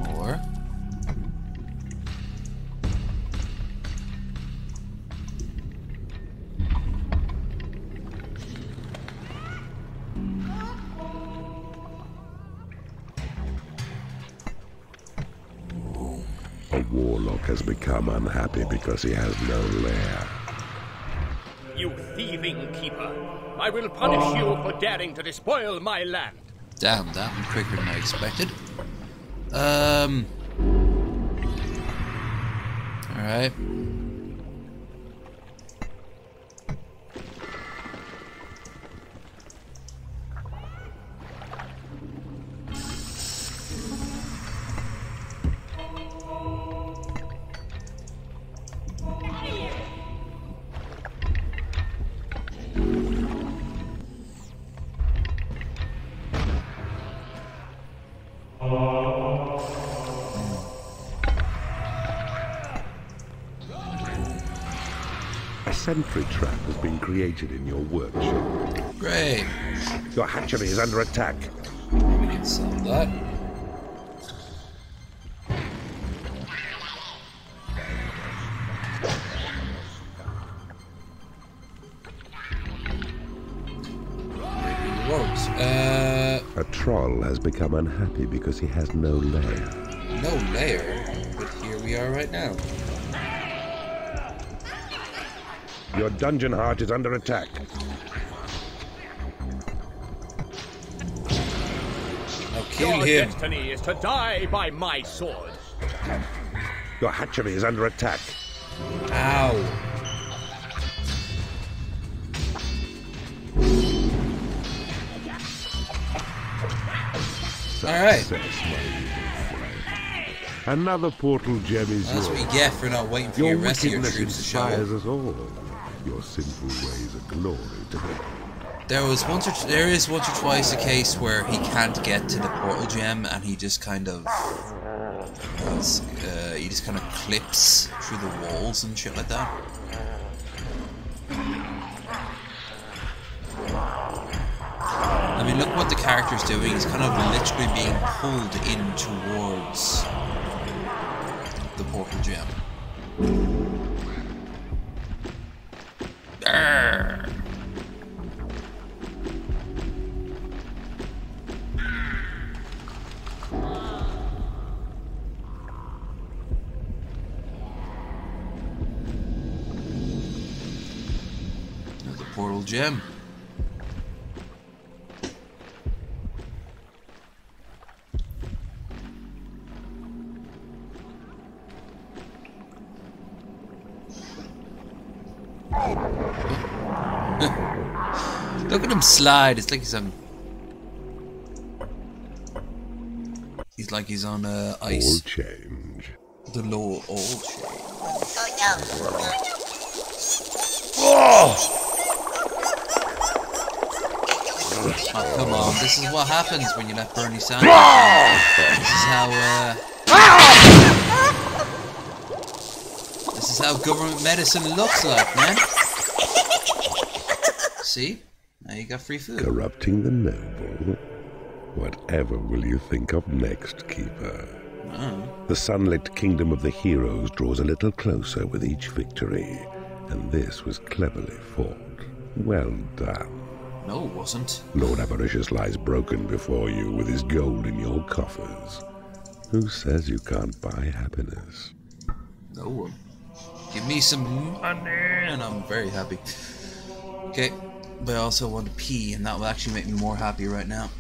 More. A warlock has become unhappy because he has no lair. You thieving keeper! I will punish you for daring to despoil my land! Damn, that went quicker than I expected. Alright. A sentry trap has been created in your workshop. Great. Your hatchery is under attack. We can solve that. A troll has become unhappy because he has no lair. No lair, but here we are right now. Your dungeon heart is under attack. Now kill Your him. destiny is to die by my sword! Your hatchery is under attack. Ow. Alright. Success, my evil friend. Another portal gem is That's yours. what you get for not waiting for Your your rest of your wickedness troops to show up. inspires us all. Your sinful ways are glory to the... There is once or twice a case where he can't get to the portal gem and he just kind of clips through the walls and shit like that. I mean, look what the character's doing. He's kind of literally being pulled in towards the portal gem. Arrgh. Another portal gem. Look at him slide. It's like he's on. He's like he's on All ice. change. The low all change. Oh come on! This is what happens when you let Bernie Sanders. This is how. This is how government medicine looks like, man. See? Now you got free food. Corrupting the noble. Whatever will you think of next, Keeper? Oh. The sunlit kingdom of the heroes draws a little closer with each victory, and this was cleverly fought. Well done. No, it wasn't. Lord Avaricious lies broken before you with his gold in your coffers. Who says you can't buy happiness? No one. Give me some money and I'm very happy. Okay, but I also want to pee and that will actually make me more happy right now.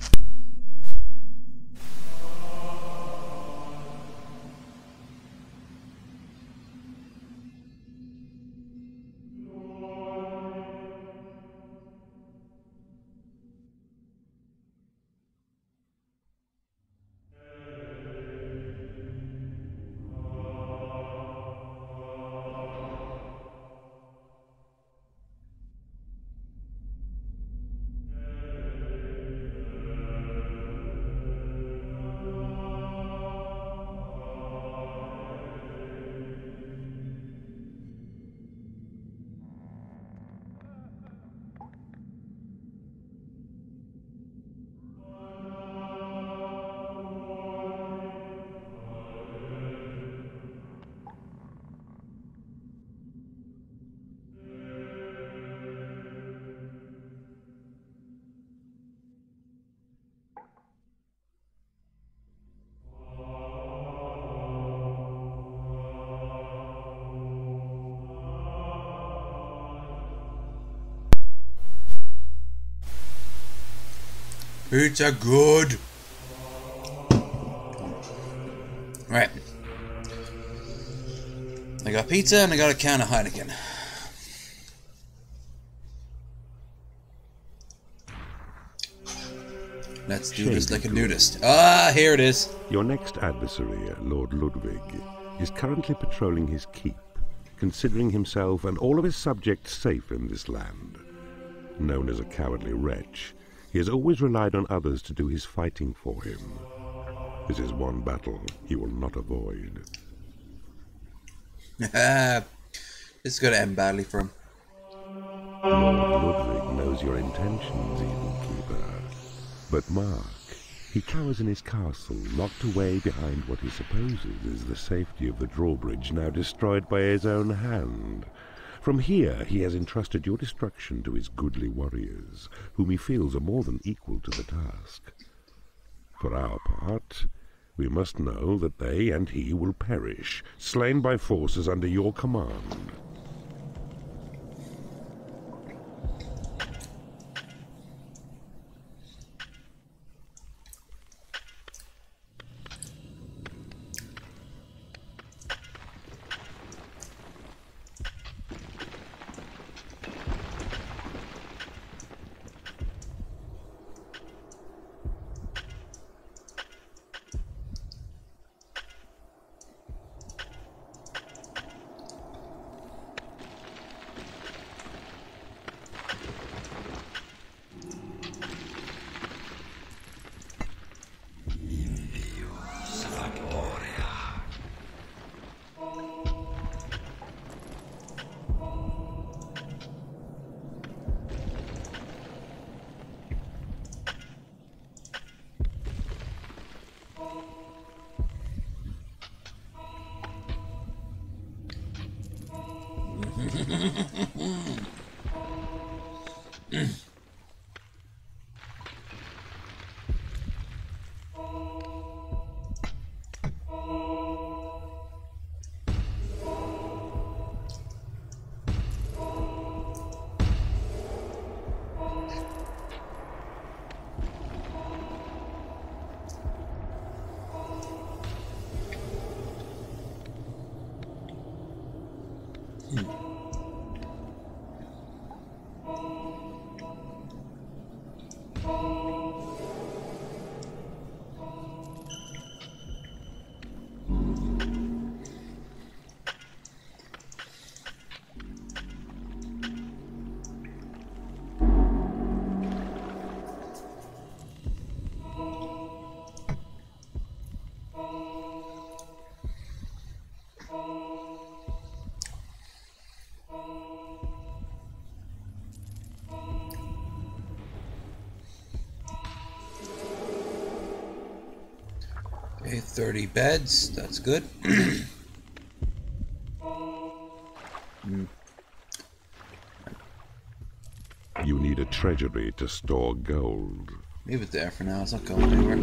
Pizza good. Right. I got pizza and I got a can of Heineken. Let's do this like a nudist. Ah, here it is. Your next adversary, Lord Ludwig, is currently patrolling his keep, considering himself and all of his subjects safe in this land. Known as a cowardly wretch, he has always relied on others to do his fighting for him. This is one battle he will not avoid. It's going to end badly for him. Lord Ludwig knows your intentions, Evil Keeper. But mark, he cowers in his castle, locked away behind what he supposes is the safety of the drawbridge now destroyed by his own hand. From here he has entrusted your destruction to his goodly warriors, whom he feels are more than equal to the task. For our part, we must know that they and he will perish, slain by forces under your command. Okay, 30 beds, that's good. You need a treasury to store gold. Leave it there for now, it's not going anywhere.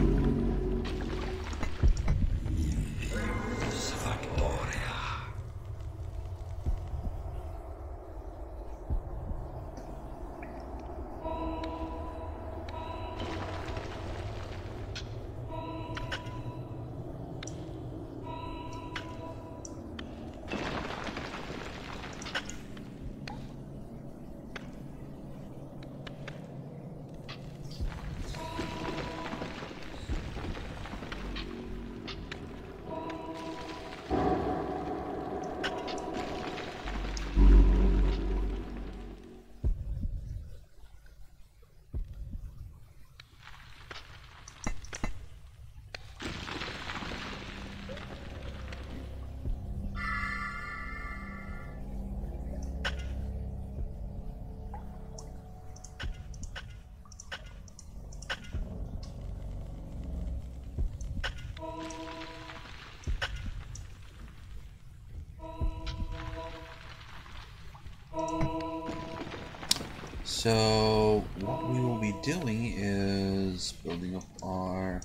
So what we will be doing is building up our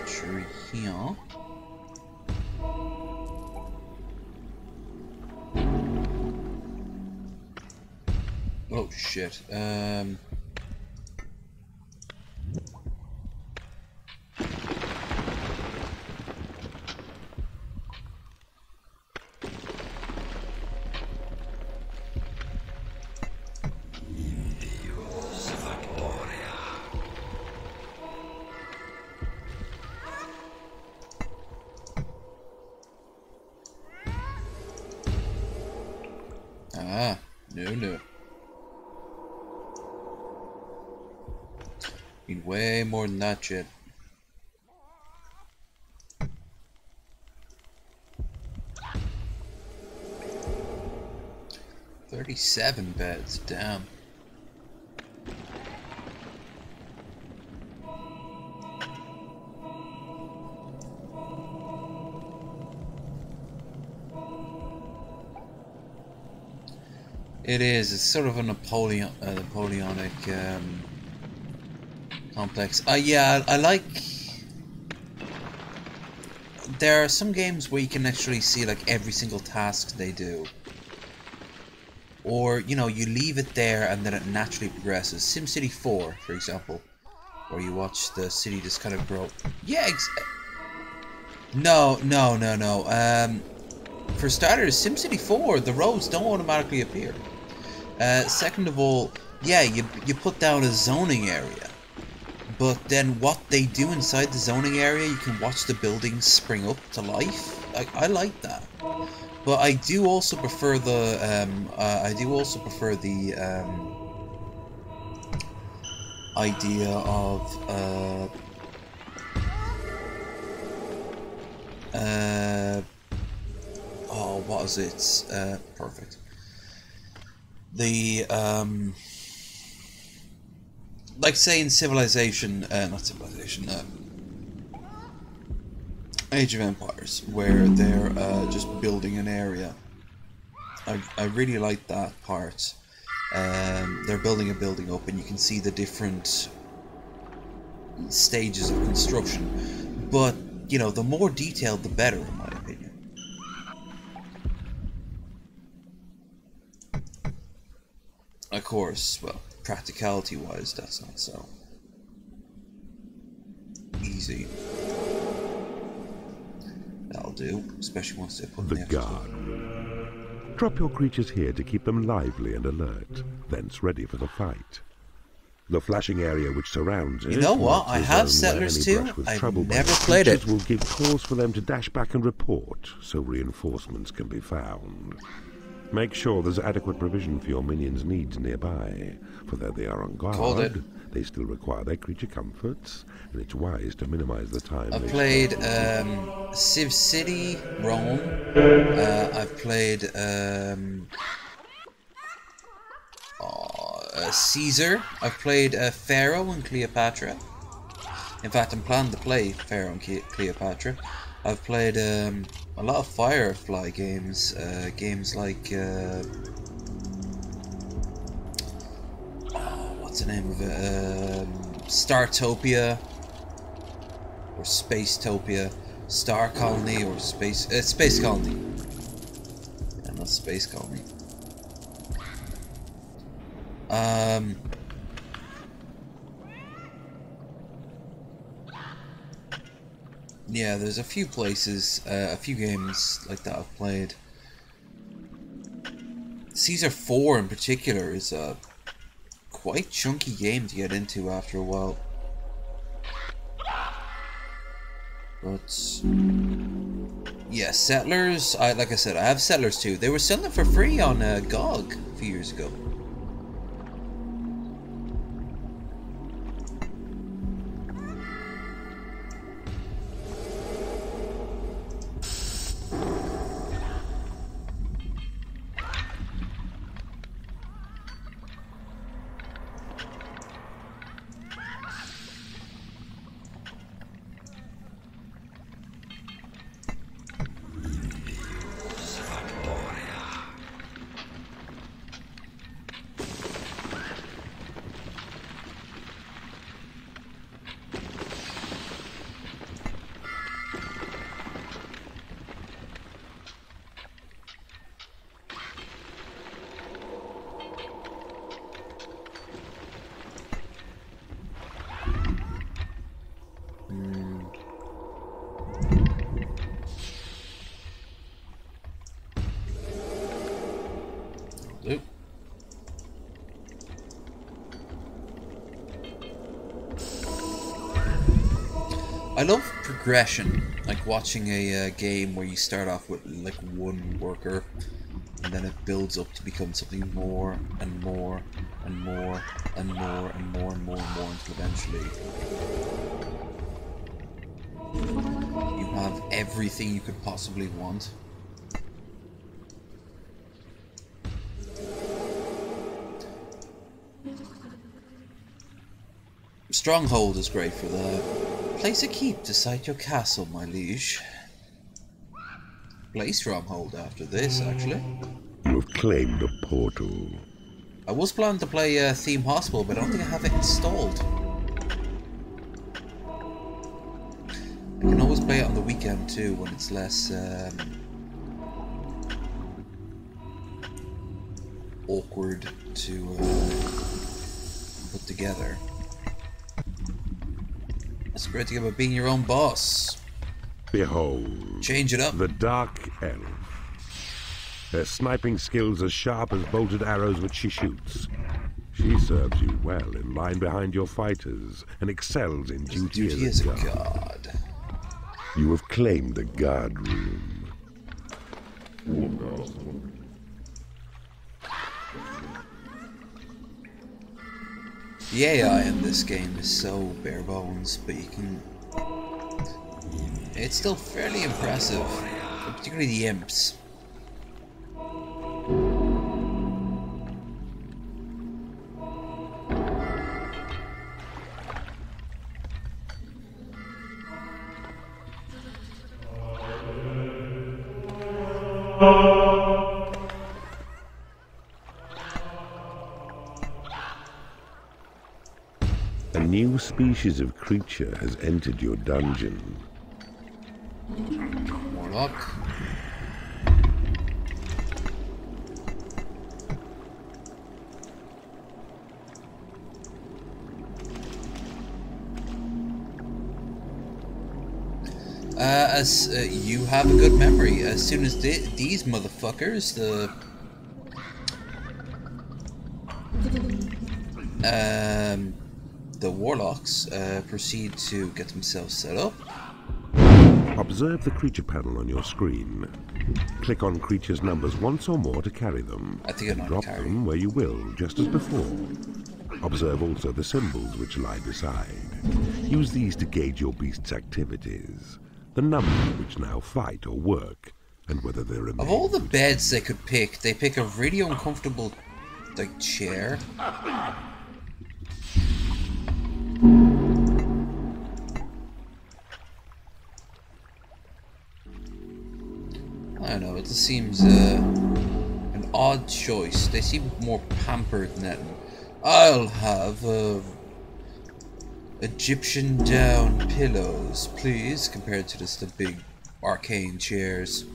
tree here. Oh shit. Ah, no. Need way more than that shit. $37 beds, damn. It is. It's sort of a Napoleonic complex. Yeah, I like. There are some games where you can actually see like every single task they do, or you know, you leave it there and then it naturally progresses. SimCity 4, for example, where you watch the city just kind of grow. Yeah. No. For starters, SimCity 4, the roads don't automatically appear. Second of all, yeah, you put down a zoning area, but then what they do inside the zoning area, you can watch the buildings spring up to life. I like that, but I do also prefer the idea of oh, what is it? Perfect. The like say in Civilization, not Civilization, Age of Empires, where they're just building an area. I really like that part. They're building a building up, and you can see the different stages of construction. But you know, the more detailed, the better, in my opinion. Of course, well, practicality-wise, that's not so easy. That'll do, especially once they put the guard. Drop your creatures here to keep them lively and alert, thence ready for the fight. The flashing area which surrounds it. You know what? I have Settlers too. I've never played it. Will give cause for them to dash back and report, so reinforcements can be found. Make sure there's adequate provision for your minions' needs nearby, for though they are on guard, they still require their creature comforts, and it's wise to minimize the time. I've played Civ City, Rome. I've played Caesar. I've played Pharaoh and Cleopatra. In fact, I'm planning to play Pharaoh and Cleopatra. I've played a lot of Firefly games, games like what's the name of it? Startopia or Spacetopia, Star Colony or Space Colony. Yeah, not Space Colony. Yeah, there's a few places, a few games like that I've played. Caesar 4 in particular is a quite chunky game to get into after a while. But yeah, Settlers, like I said, I have Settlers too. They were selling it for free on GOG a few years ago. Oop. I love progression, like watching a game where you start off with like one worker and then it builds up to become something more and more and more and more and more and more and more until eventually you have everything you could possibly want. Stronghold is great for that. Place a keep to site your castle, my liege. Play Stronghold after this, actually. You've claimed a portal. I was planning to play Theme Hospital, but I don't think I have it installed. I can always play it on the weekend too, when it's less awkward to put together. It's great to give about being your own boss. Behold. Change it up. The Dark Elf. Her sniping skills as sharp as bolted arrows which she shoots. She serves you well in line behind your fighters and excels in duty as a guard. You have claimed the guard room. The AI in this game is so bare bones, but you can... It's still fairly impressive, particularly the imps. A new species of creature has entered your dungeon. Warlock. You have a good memory. As soon as these motherfuckers, the warlocks proceed to get themselves set up. Observe the creature panel on your screen. Click on creatures' numbers once or more to carry them. I think I know how Drop to carry them where you will, just as before. Observe also the symbols which lie beside. Use these to gauge your beast's activities. The number which now fight or work, and whether they remain. Of all the beds they could pick, they pick a really uncomfortable, like, chair. I don't know, it just seems an odd choice. They seem more pampered than that. I'll have Egyptian down pillows, please, compared to just the big arcane chairs.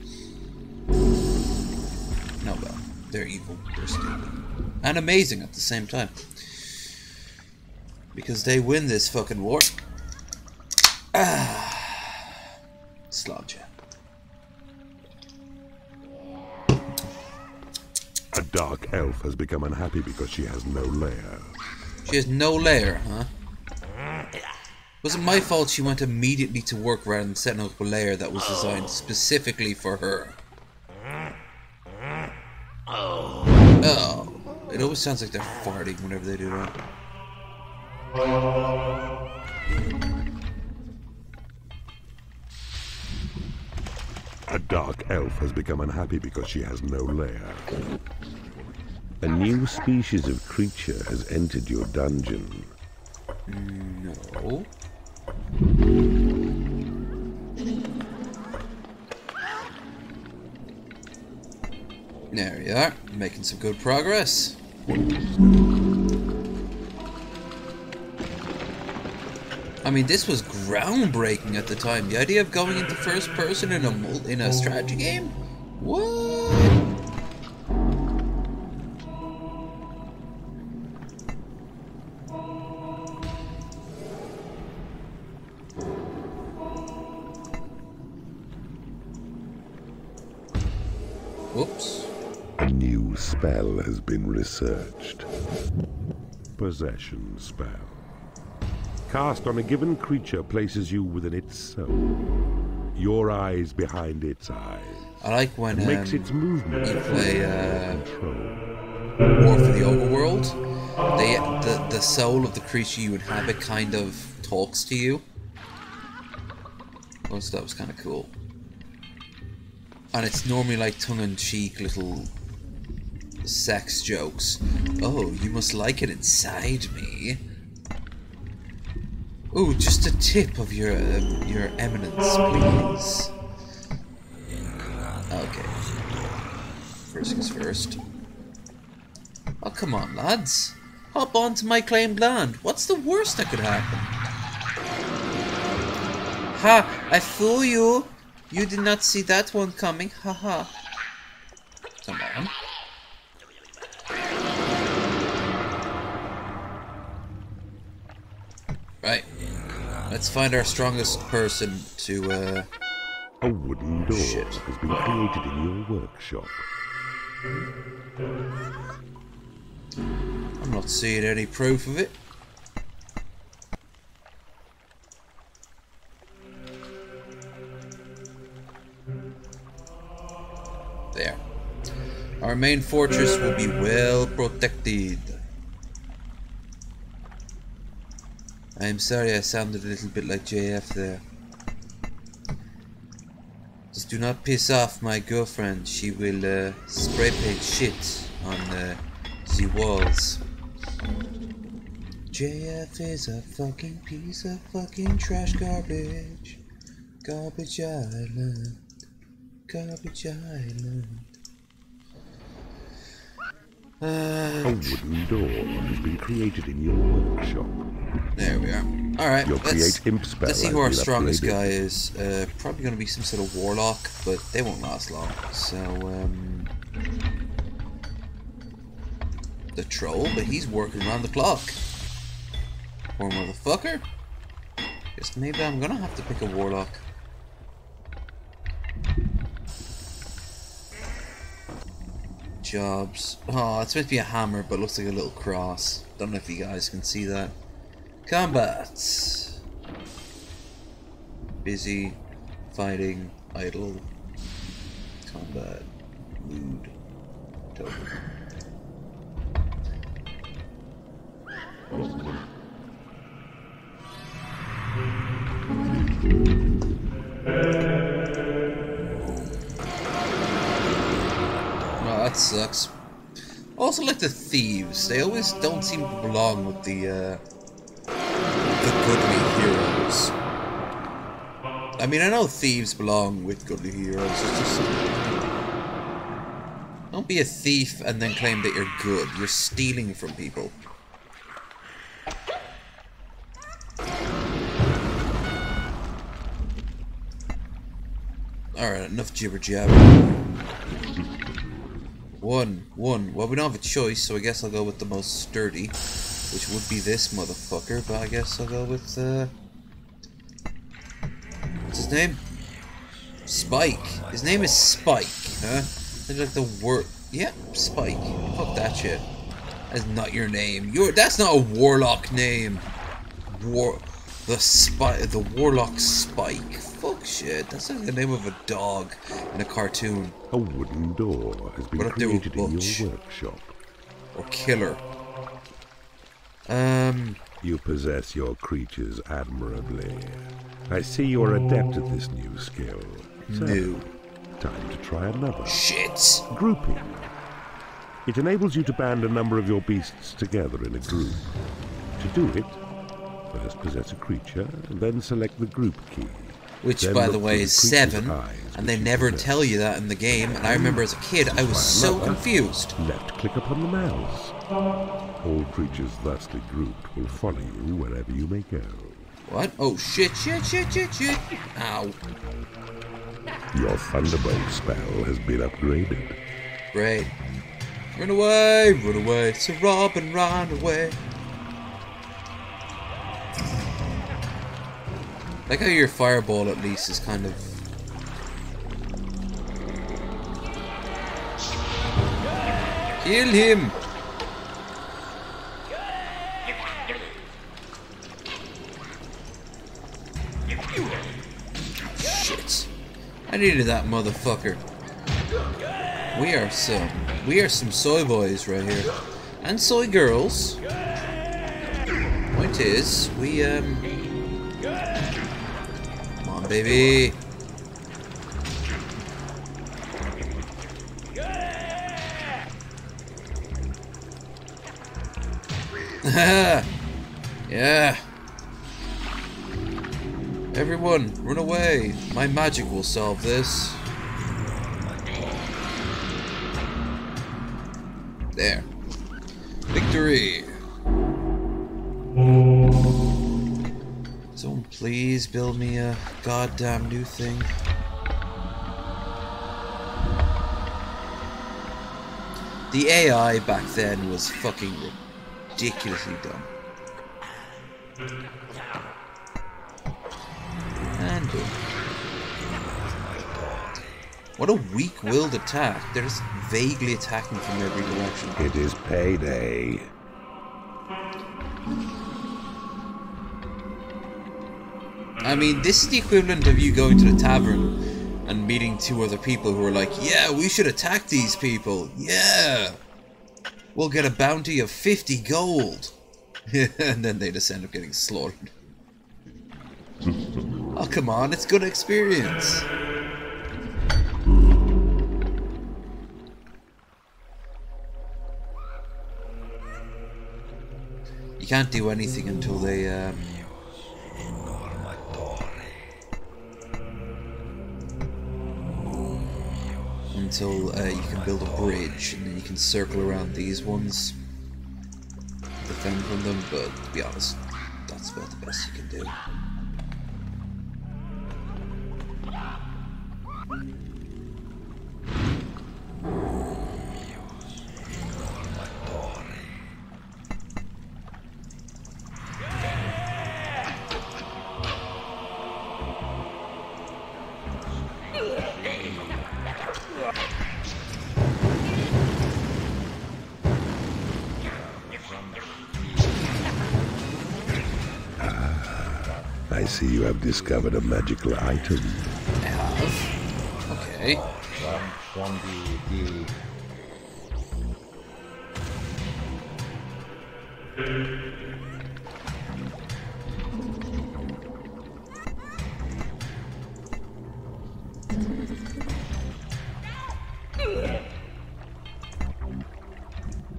No, well, they're evil, they're stupid. And amazing at the same time. Because they win this fucking war. Slodge. A dark elf has become unhappy because she has no lair. She has no lair, huh? Was it my fault she went immediately to work rather than setting up a lair that was designed specifically for her? Oh. It always sounds like they're farting whenever they do that. A dark elf has become unhappy because she has no lair. A new species of creature has entered your dungeon. No. There we are, making some good progress. I mean, this was groundbreaking at the time. The idea of going into first person in a strategy game? What? Whoops. A new spell has been researched. Possession spell. Cast on a given creature places you within its soul. Your eyes behind its eyes. I like when makes its movement you play control. War for the Overworld. The soul of the creature you inhabit kind of talks to you. Oh, so that was kind of cool. And it's normally like tongue-in-cheek little sex jokes. Oh, you must like it inside me. Oh, just a tip of your eminence, please. Okay. First things first. Oh, come on, lads. Hop onto my claimed land. What's the worst that could happen? Ha! I fool you! You did not see that one coming. Ha ha. Come on. Right. Let's find our strongest person to, A wooden door has been created in your workshop. I'm not seeing any proof of it. There. Our main fortress will be well protected. I'm sorry I sounded a little bit like JF there. Just do not piss off my girlfriend. She will spray paint shit on the walls. JF is a fucking piece of fucking trash garbage. Garbage Island. Garbage Island. A wooden door has been created in your workshop. There we are. Alright, let's see who our strongest guy is. Probably going to be some sort of warlock, but they won't last long. So, the troll, but he's working around the clock. Poor motherfucker. Guess maybe I'm going to have to pick a warlock. Jobs. Oh, it's meant to be a hammer, but it looks like a little cross. Don't know if you guys can see that. Combat. Busy. Fighting. Idle. Combat. Mood. Token. That sucks. Also, like the thieves, they always don't seem to belong with the goodly heroes. I mean, I know thieves belong with goodly heroes. It's just don't be a thief and then claim that you're good. You're stealing from people. All right, enough jibber jabber. One. Well, we don't have a choice, so I guess I'll go with the most sturdy, which would be this motherfucker, but I guess I'll go with, what's his name? Spike. His name is Spike, huh? Looks like the word. Yeah, Spike. Fuck that shit. That's not your name. That's not a warlock name. The warlock Spike. Fuck shit. That's like the name of a dog in a cartoon. A wooden door has been created in your workshop. Or killer. You possess your creatures admirably. I see you're adept at this new skill. So, time to try another. Shit! Grouping. It enables you to band a number of your beasts together in a group. To do it, first possess a creature, and then select the group key. Which, by the way, is 7, and they never tell you that in the game, and I remember as a kid, I was so confused. Left-click upon the mouse. All creatures thusly grouped will follow you wherever you may go. What? Oh, shit. Ow. Your Thunderbolt spell has been upgraded. Great. Run away, Sir Robin, run away. Like how your fireball at least is kind of Kill him! Shit. I needed that motherfucker. We are some soy boys right here. And soy girls. Point is, come on, baby. Yeah. Everyone, run away. My magic will solve this. There. Victory. Someone please build me a goddamn new thing. The AI back then was fucking ridiculously dumb. And boom. What a weak-willed attack. They're just vaguely attacking from every direction. It is payday. I mean, this is the equivalent of you going to the tavern and meeting two other people who are like, yeah, we should attack these people. Yeah. We'll get a bounty of 50 gold. And then they just end up getting slaughtered. Oh, come on, it's good experience. You can't do anything until they, you can build a bridge, and then you can circle around these ones, defend from them, but to be honest, that's about the best you can do. I see you have discovered a magical item. I have? Okay.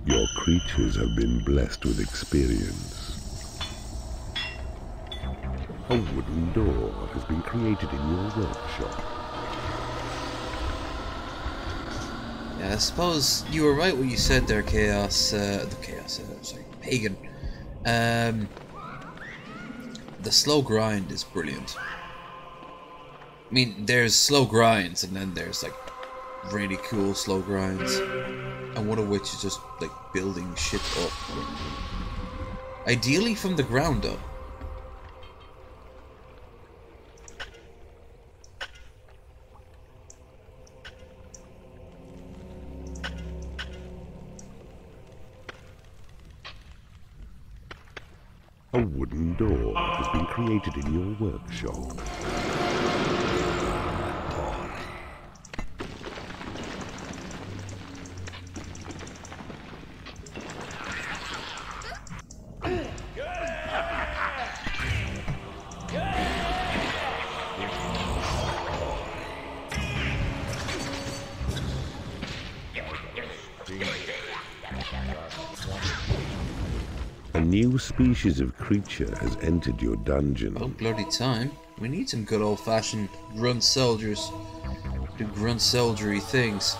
Your creatures have been blessed with experience. A wooden door has been created in your workshop. Yeah, I suppose you were right what you said there, sorry, Pagan. The slow grind is brilliant. I mean, there's slow grinds, and then there's, like, really cool slow grinds. And one of which is just, like, building shit up. Ideally from the ground up. A wooden door has been created in your workshop. A new species of creature has entered your dungeon. Oh, bloody time. We need some good old-fashioned grunt soldiers. Do grunt soldiery things.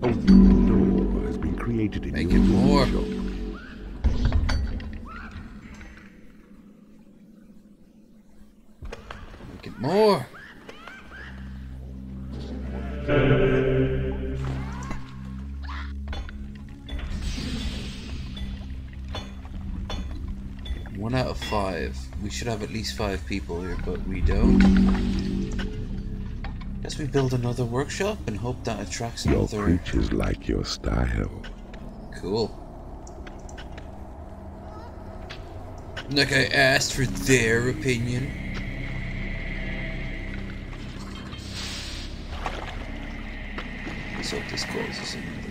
A wooden door has been created in Make your it more. workshop. Make it more. One out of 5. We should have at least 5 people here, but we don't. Guess we build another workshop and hope that attracts Your another. creatures like your style. Cool. Like I asked for their opinion. Let's hope this causes another.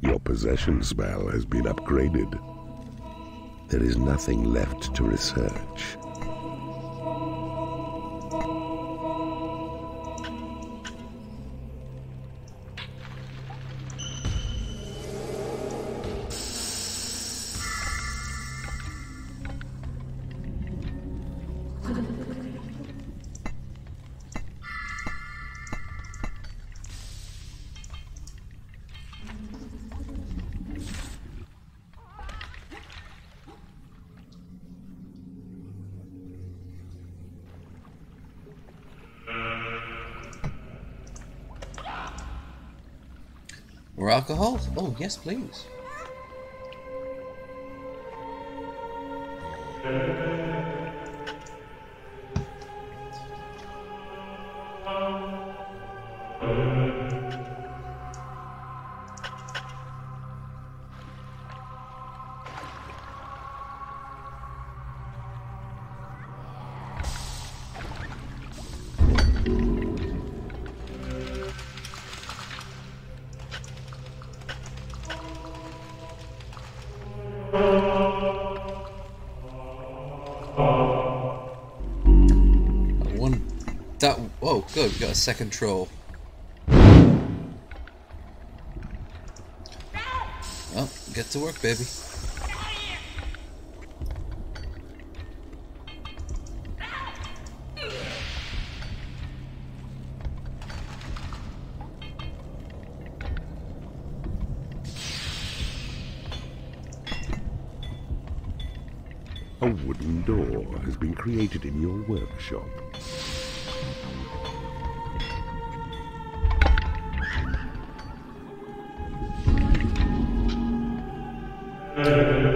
Your possession spell has been upgraded. There is nothing left to research. More alcohol? Oh, yes, please. Oh, good, we got a second troll. Well, get to work, baby. A wooden door has been created in your workshop.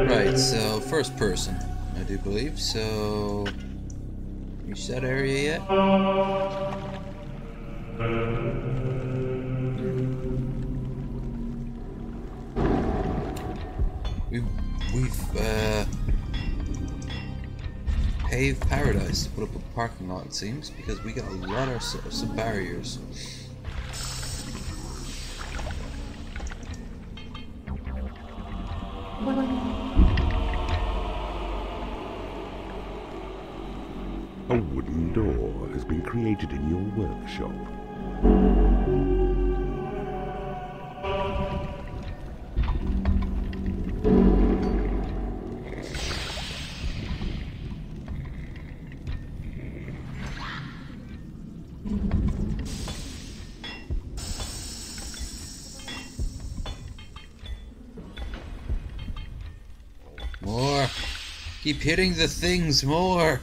Right, so first person, I do believe. So, reach that area yet? We've paved paradise to put up a parking lot, it seems, because we got a lot of some barriers. A wooden door has been created in your workshop. More. Keep hitting the things more.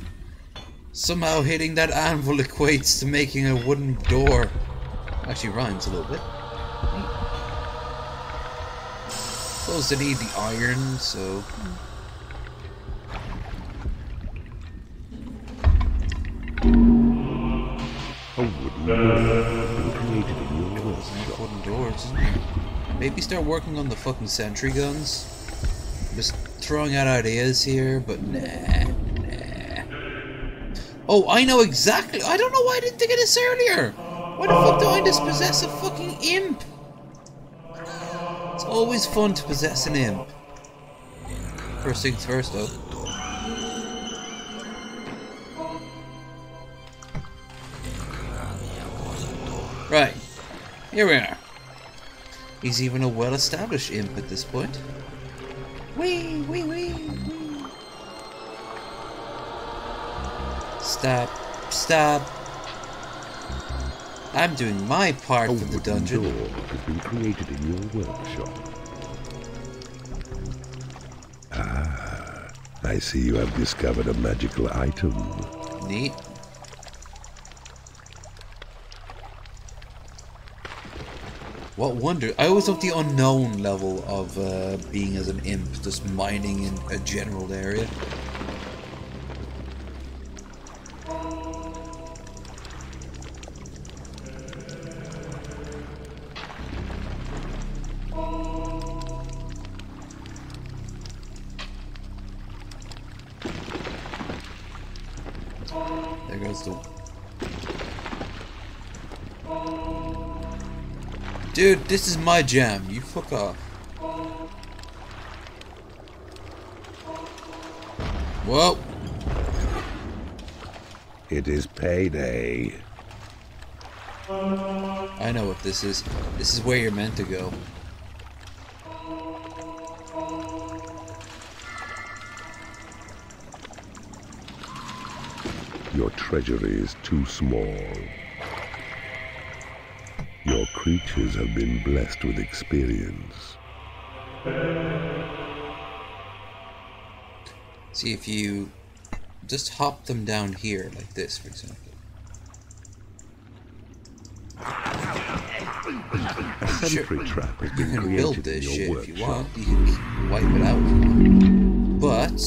Somehow hitting that anvil equates to making a wooden door. Actually rhymes a little bit. Suppose they need the iron, so... A wooden door has been created in your workshop. Wooden doors, isn't there? Maybe start working on the fucking sentry guns. Just throwing out ideas here, but nah. Oh, I know exactly. I don't know why I didn't think of this earlier. Why the fuck do I just possess a fucking imp? It's always fun to possess an imp. First things first, though. Right. Here we are. He's even a well-established imp at this point. Wee, wee, wee, wee. Stop. Stop. I'm doing my part A for the wooden dungeon. door has been created in your workshop. Ah, I see you have discovered a magical item. Neat. What wonder? I always love the unknown level of being as an imp, just mining in a general area. There goes the... Dude, this is my jam. You fuck off. Whoa. It is payday. I know what this is. This is where you're meant to go. Your treasury is too small. Your creatures have been blessed with experience. See if you just hop them down here, like this, for example. A sentry trap has You been can build created in this your shit if workshop. you want. You can wipe it out. But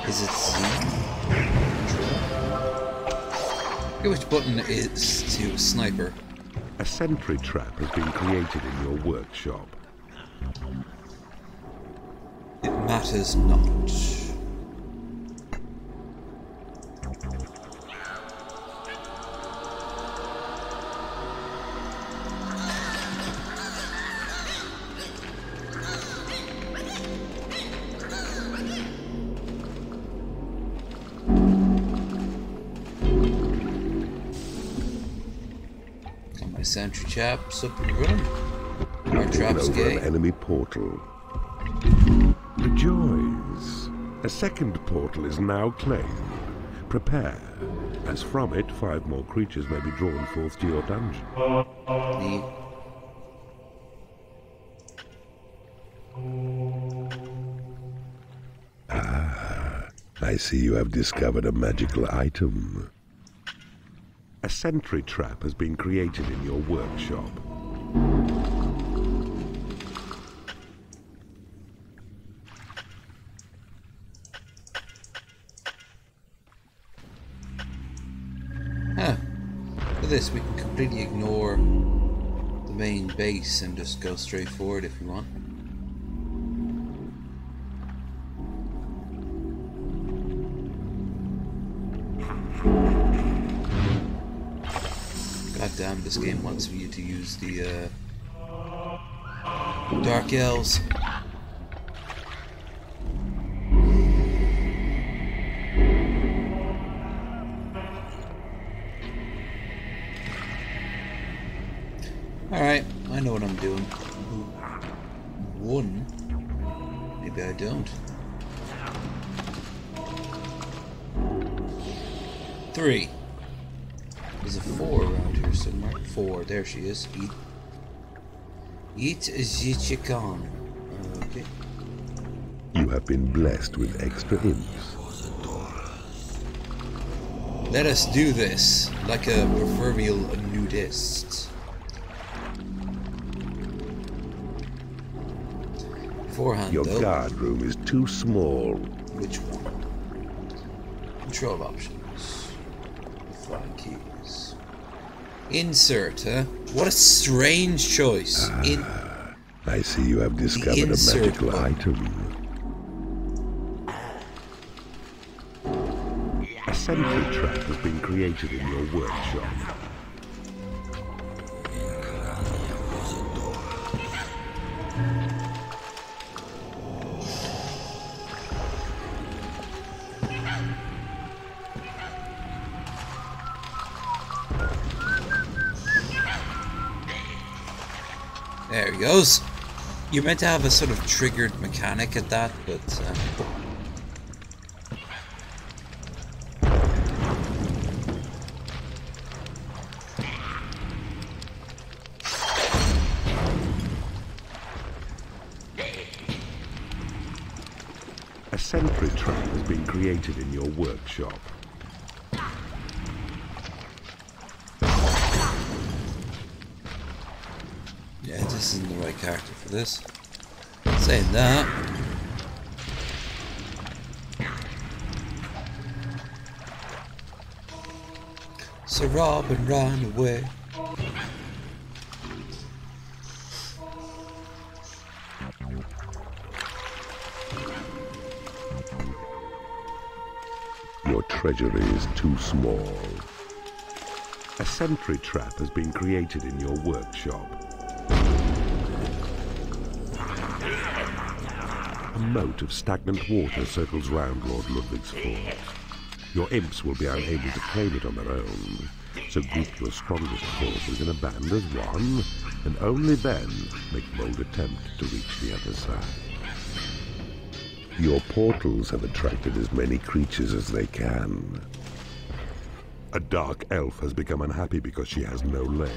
is it Z? Control? Which button is to sniper? A sentry trap has been created in your workshop. It matters not. Got my sentry chaps up and running. Our trap's Over an gay. enemy portal. Rejoice! A second portal is now claimed. Prepare, as from it 5 more creatures may be drawn forth to your dungeon. Neat. I see you have discovered a magical item. A sentry trap has been created in your workshop. Huh. For this, we can completely ignore the main base and just go straight forward if we want. God damn, this game wants you to use the Dark Elves. Alright, I know what I'm doing. One. Maybe I don't. 3. There's a 4 around here somewhere. 4, there she is. Eat the chicken. Okay. You have been blessed with extra imps. Let us do this, like a proverbial nudist. Beforehand, Your though. guard room is too small. Which one? Control options. Flying keys. Insert, huh? What a strange choice. I see you have discovered a insert magical button. item. sentry trap has been created in your workshop. There he goes. You're meant to have a sort of triggered mechanic at that, but a sentry trap has been created in your workshop. yeah, this isn't the right character for this. Saying that, so Robin ran away. Your treasury is too small. A sentry trap has been created in your workshop. A moat of stagnant water circles round Lord Ludwig's fort. Your imps will be unable to claim it on their own, so group your strongest forces in a band as one, and only then make bold attempt to reach the other side. Your portals have attracted as many creatures as they can. A dark elf has become unhappy because she has no lair.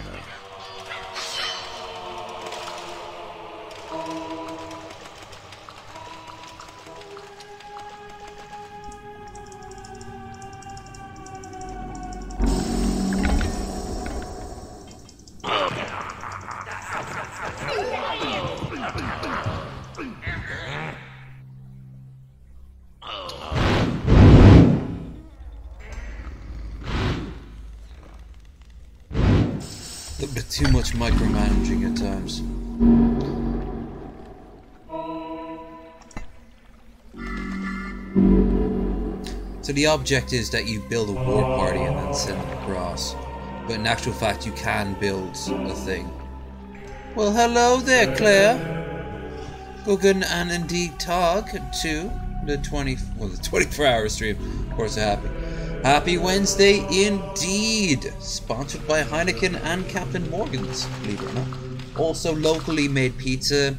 A little bit too much micromanaging at times. So the object is that you build a war party and then send them across. But in actual fact you can build a thing. Well, hello there, Claire. Guggen and indeed Tog to the 24-hour stream. Of course, Happy Wednesday indeed. Sponsored by Heineken and Captain Morgan's, believe it or not. Also locally made pizza,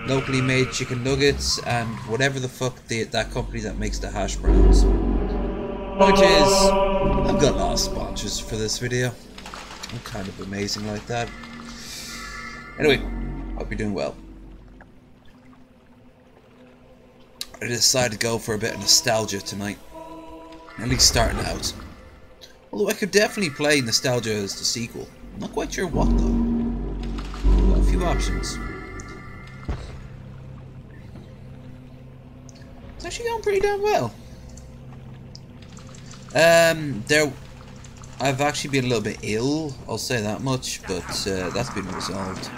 locally made chicken nuggets, and whatever the fuck that company that makes the hash browns. Point is, I've got lots of sponsors for this video. I'm kind of amazing like that. Anyway, hope you're doing well. I decided to go for a bit of nostalgia tonight. At least starting out. Although I could definitely play Nostalgia as the sequel. I'm not quite sure what though. Got a few options. It's actually going pretty damn well. I've actually been a little bit ill, I'll say that much, but that's been resolved.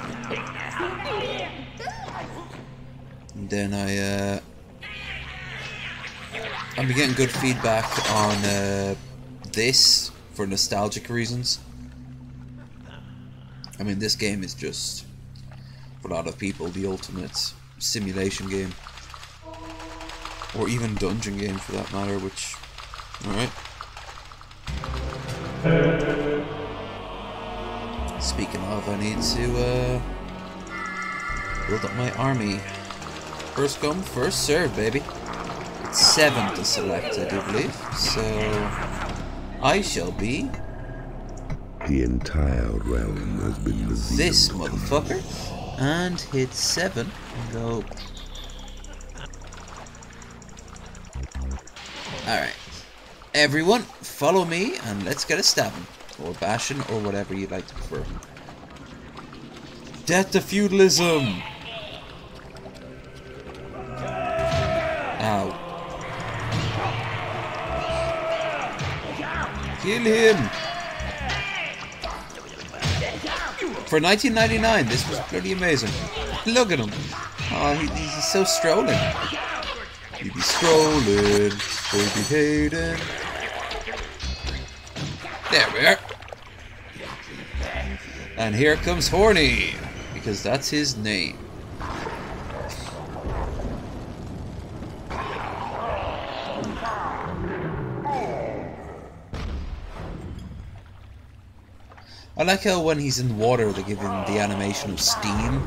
And then I've been getting good feedback on this for nostalgic reasons. I mean, this game is just, for a lot of people, the ultimate simulation game. Or even dungeon game for that matter, which, alright. Speaking of, I need to build up my army. First come, first serve, baby. 7 to select, I do believe. So I shall be The entire realm has been revealed. this motherfucker and hit 7 and go. Alright. Everyone, follow me and let's get a stabbing. Or bashing, or whatever you'd like to prefer. Death to feudalism! Ow. Kill him! For 1999, this was pretty amazing. Look at him. Oh, he's so strolling. He be strolling, baby Hayden. There we are. And here comes Horny, because that's his name. I like how when he's in water they give him the animation of steam.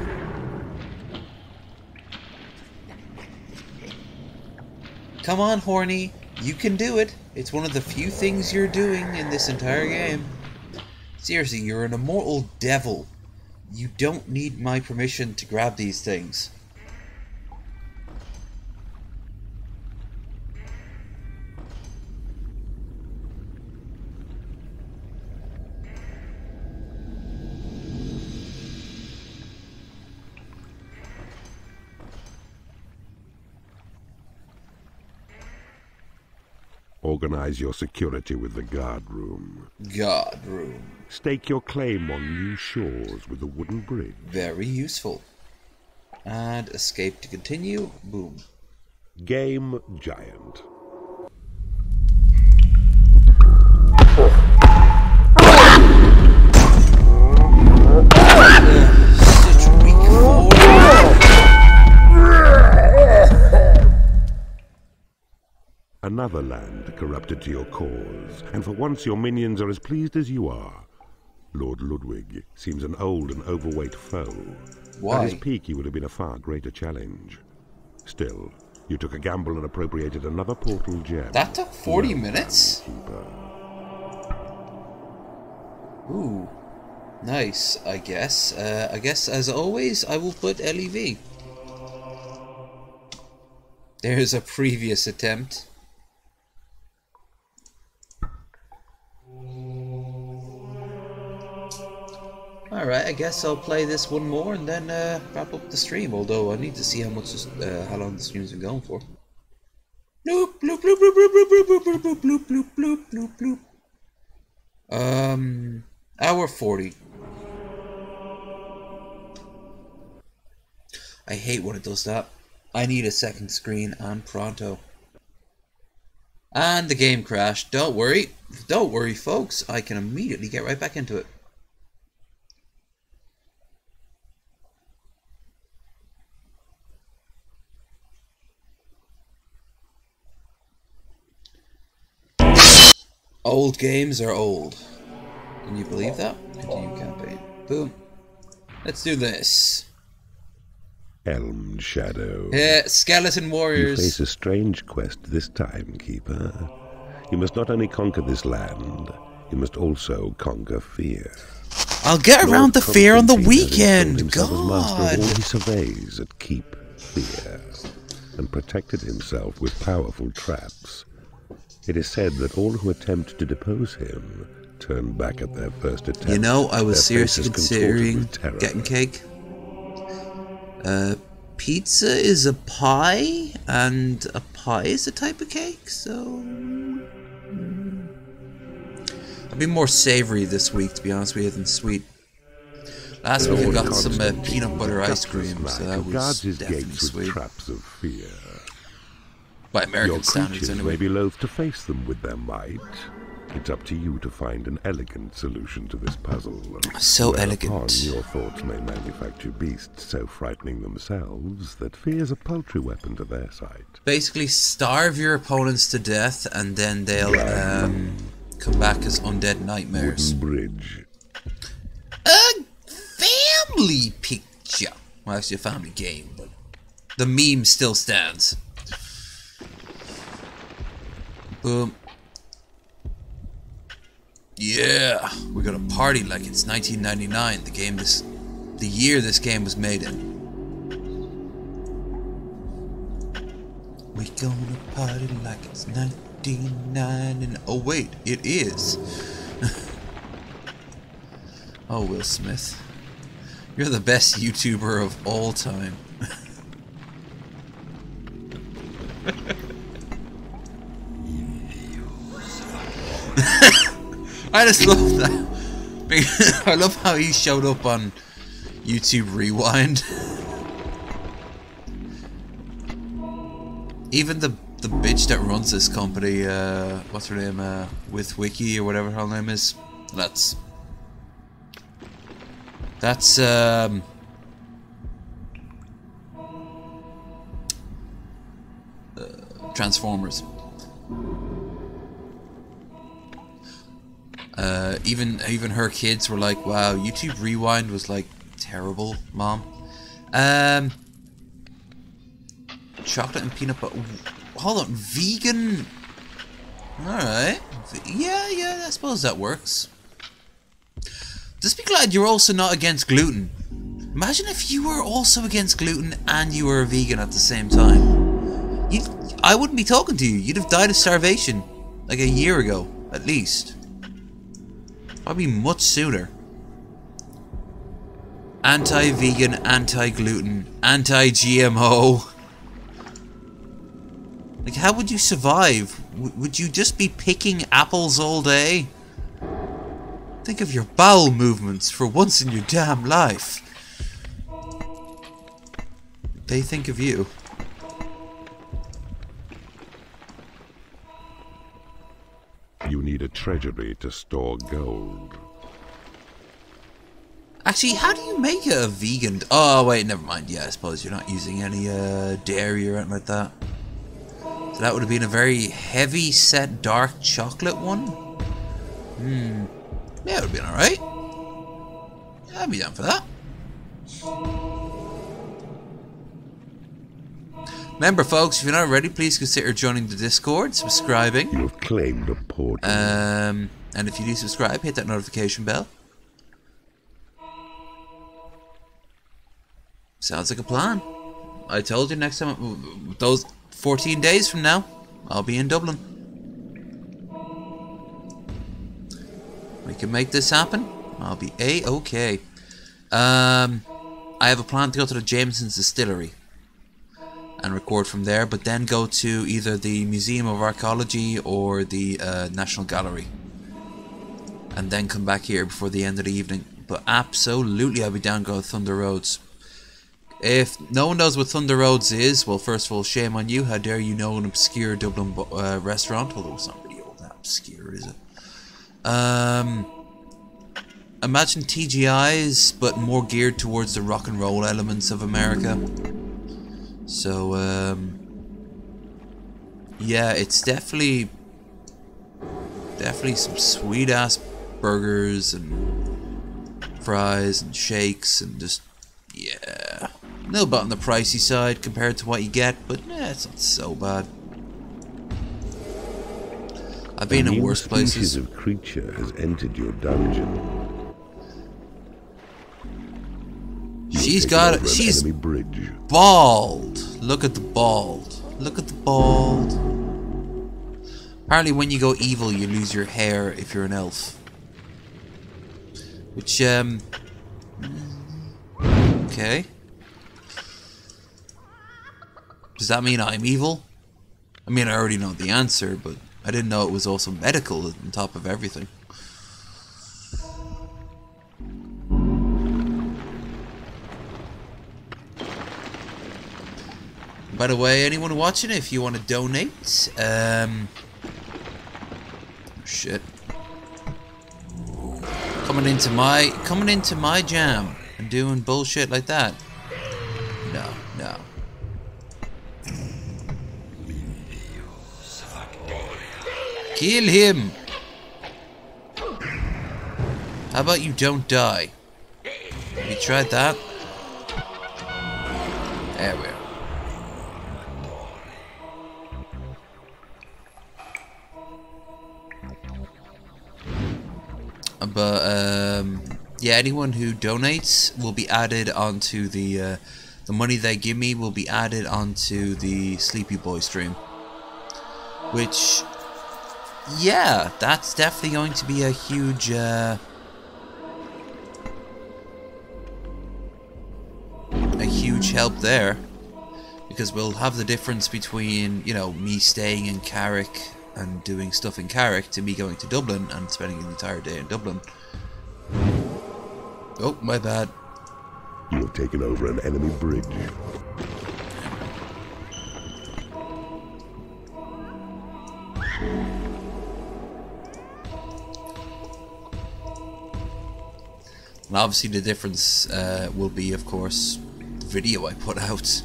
Come on, Horny. You can do it. It's one of the few things you're doing in this entire game. Seriously, you're an immortal devil. You don't need my permission to grab these things. Organize your security with the guard room. Guard room. Stake your claim on new shores with a wooden bridge. Very useful. And escape to continue. Boom. Game giant. Such weak forward. Another land corrupted to your cause, and for once your minions are as pleased as you are. Lord Ludwig seems an old and overweight foe. Why? At his peak he would have been a far greater challenge. Still, you took a gamble and appropriated another portal gem. That took 40 minutes? Keeper. Ooh. Nice, I guess. I guess, as always, I will put LEV. There's a previous attempt. Alright, I guess I'll play this one more and then wrap up the stream, although I need to see how long the stream's been going for. Bloop, bloop, bloop, bloop, bloop, bloop, bloop, bloop, bloop, bloop, bloop, bloop. Hour 40. I hate when it does that. I need a second screen and pronto. And the game crashed. Don't worry. Don't worry, folks. I can immediately get right back into it. Old games are old. Can you believe that? Continue campaign. Boom. Let's do this. Elm Shadow. Skeleton warriors. You face a strange quest this time, Keeper. You must not only conquer this land, you must also conquer fear. I'll get around the fear on the weekend. God. Master of all he God. surveys at Keep Fear, and protected himself with powerful traps. It is said that all who attempt to depose him turn back at their first attempt. You know, I was Their seriously faces contorted considering with terror. getting cake. Pizza is a pie, and a pie is a type of cake, so... I've been more savory this week, to be honest with you, than sweet. Last week I got some peanut butter ice cream, so that was definitely sweet. Traps of fear. By American Your standards, creatures anyway. may be loath to face them with their might. It's up to you to find an elegant solution to this puzzle. So Whereupon elegant. your thoughts may manufacture beasts so frightening themselves that fear's a paltry weapon to their sight. Basically, starve your opponents to death, and then they'll come back as undead nightmares. Wooden bridge. A family picture. Well, actually a family game, but the meme still stands. Boom. Yeah, we're gonna party like it's 1999. The year this game was made in. We gonna party like it's 1999 and oh wait, it is. Oh, Will Smith, you're the best YouTuber of all time. I just love that. I love how he showed up on YouTube Rewind. Even the the bitch that runs this company, what's her name, with Wiki or whatever her name is. That's Transformers. Even her kids were like, wow, YouTube Rewind was like terrible, Mom. Chocolate and peanut butter. Hold on, vegan? Alright. Yeah, I suppose that works. Just be glad you're also not against gluten. Imagine if you were also against gluten and you were a vegan at the same time. I wouldn't be talking to you. You'd have died of starvation like a year ago, at least. Probably much sooner. Anti-vegan, anti-gluten, anti-GMO. Like, how would you survive? Would you just be picking apples all day? Think of your bowel movements for once in your damn life. They think of you. You need a treasury to store gold. Actually, how do you make a vegan? Oh, wait, never mind. Yeah, I suppose you're not using any dairy or anything like that. So that would have been a very heavy set dark chocolate one. Yeah, it would have been alright. Yeah, I'd be down for that. Remember, folks, if you're not already, please consider joining the Discord, subscribing. You've claimed a portal. And if you do subscribe, hit that notification bell. Sounds like a plan. I told you next time, those 14 days from now, I'll be in Dublin. We can make this happen. I'll be A-okay. I have a plan to go to the Jameson's Distillery and record from there, but then go to either the Museum of Archaeology or the National Gallery, and then come back here before the end of the evening. But absolutely, I'll be down to go to Thunder Roads. If no one knows what Thunder Roads is, well, first of all, shame on you. How dare you know an obscure Dublin restaurant? Although it's not really all that obscure, is it? Imagine TGI's, but more geared towards the rock and roll elements of America. So, yeah, it's definitely some sweet ass burgers and fries and shakes and just, yeah, a little bit on the pricey side compared to what you get, but it's not so bad. I've been in worse places. A new species of creature has entered your dungeon. She's bald. Look at the bald. Look at the bald. Apparently when you go evil you lose your hair if you're an elf. Which, okay. Does that mean I'm evil? I mean, I already know the answer, but I didn't know it was also medical on top of everything. By the way, anyone watching, if you want to donate, shit, coming into my jam and doing bullshit like that. No. Kill him. How about you don't die? Have you tried that? There we are. But yeah, anyone who donates will be added onto the money they give me will be added onto the Sleepy Boy stream, which, yeah, that's definitely going to be a huge help there, because we'll have the difference between, you know, me staying in Carrick and doing stuff in Carrick to me going to Dublin and spending an entire day in Dublin. Oh, my bad. You have taken over an enemy bridge. And obviously the difference will be, of course, the video I put out.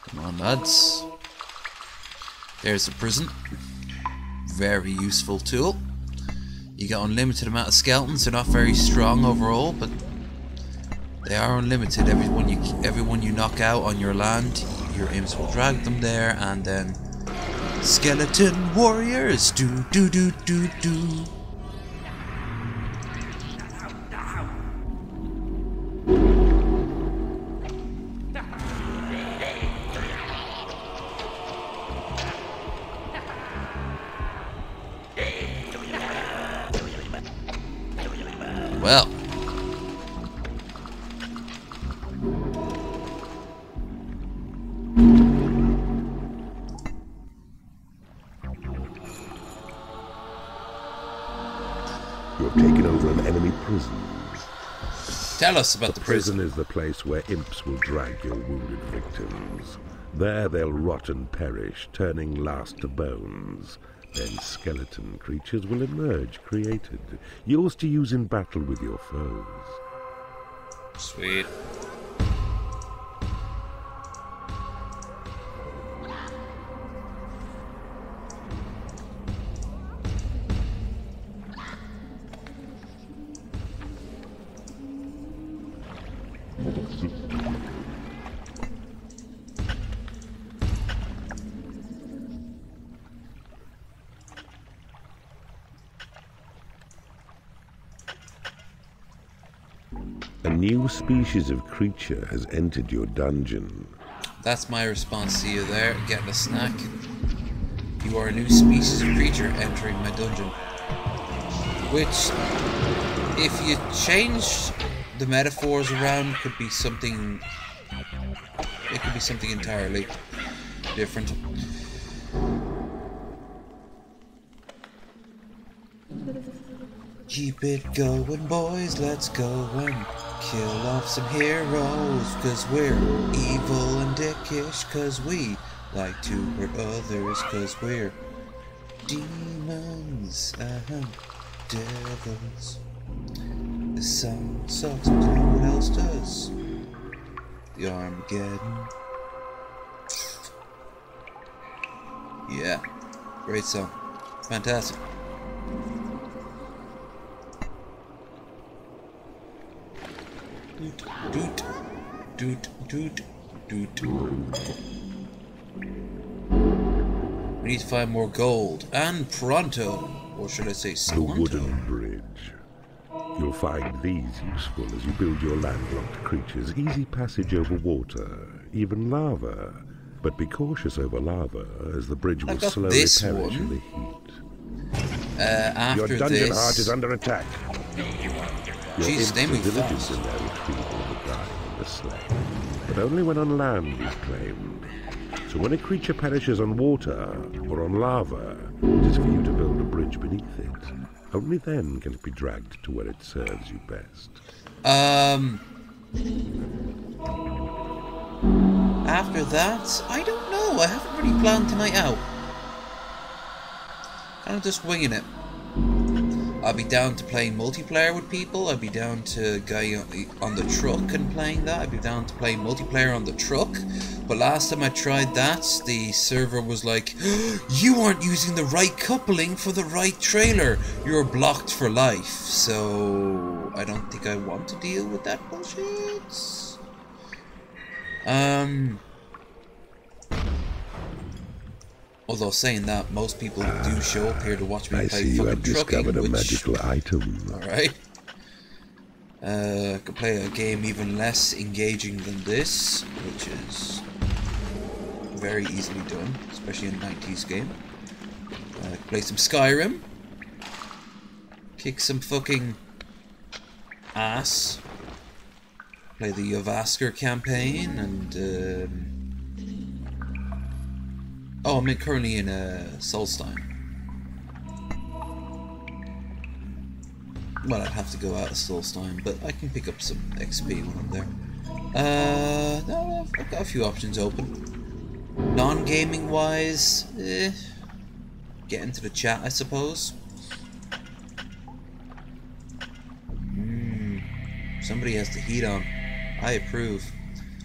Come on, lads. There's the prison. Very useful tool. You got unlimited amount of skeletons. They're not very strong overall, but they are unlimited. Everyone you knock out on your land, your imps will drag them there, and then skeleton warriors do do do do do. Well, You have taken over an enemy prison. tell us about the prison. Prison is the place where imps will drag your wounded victims. There they'll rot and perish, turning last to bones. Then skeleton creatures will emerge, created, yours to use in battle with your foes. Sweet. A new species of creature has entered your dungeon. That's my response to you there, getting a snack. You are a new species of creature entering my dungeon. Which, if you change the metaphors around, could be something... It could be something entirely different. Keep it going, boys, let's go and kill off some heroes, 'cause we're evil and dickish, 'cause we like to hurt others, 'cause we're demons and devils. This song sucks, but you know what else does? The Armageddon. Yeah, great song. Fantastic. Doot, doot, doot, doot, doot. We need to find more gold, and pronto, or should I say The squanto? wooden bridge. You'll find these useful as you build your landlocked creatures. Easy passage over water, even lava. But be cautious over lava, as the bridge will got slowly this perish one. in the heat. After Your dungeon this, heart is under attack. Your Jeez, imps they are move diligent fast. in their retrieval of the dying and the slain, but only when on land is claimed. So when a creature perishes on water or on lava, it is for you to build a bridge beneath it. Only then can it be dragged to where it serves you best. After that, I don't know. I haven't really planned tonight out. I'm just winging it. I'll be down to playing multiplayer with people. I'll be down to going on the truck and playing that. I'll be down to playing multiplayer on the truck. But last time I tried that, the server was like, you aren't using the right coupling for the right trailer. You're blocked for life. So I don't think I want to deal with that bullshit. Although saying that, most people do show up here to watch me I play see you have fucking trucking, discovered a which... magical item. Alright. I could play a game even less engaging than this, which is very easily done, especially in a 90s game. Play some Skyrim. Kick some fucking ass. Play the Yavasker campaign, and oh, I'm currently in Solstein. Well, I'd have to go out of Solstein, but I can pick up some XP when I'm there. No, I've got a few options open. Non-gaming wise, get into the chat, I suppose. Somebody has the heat on. I approve.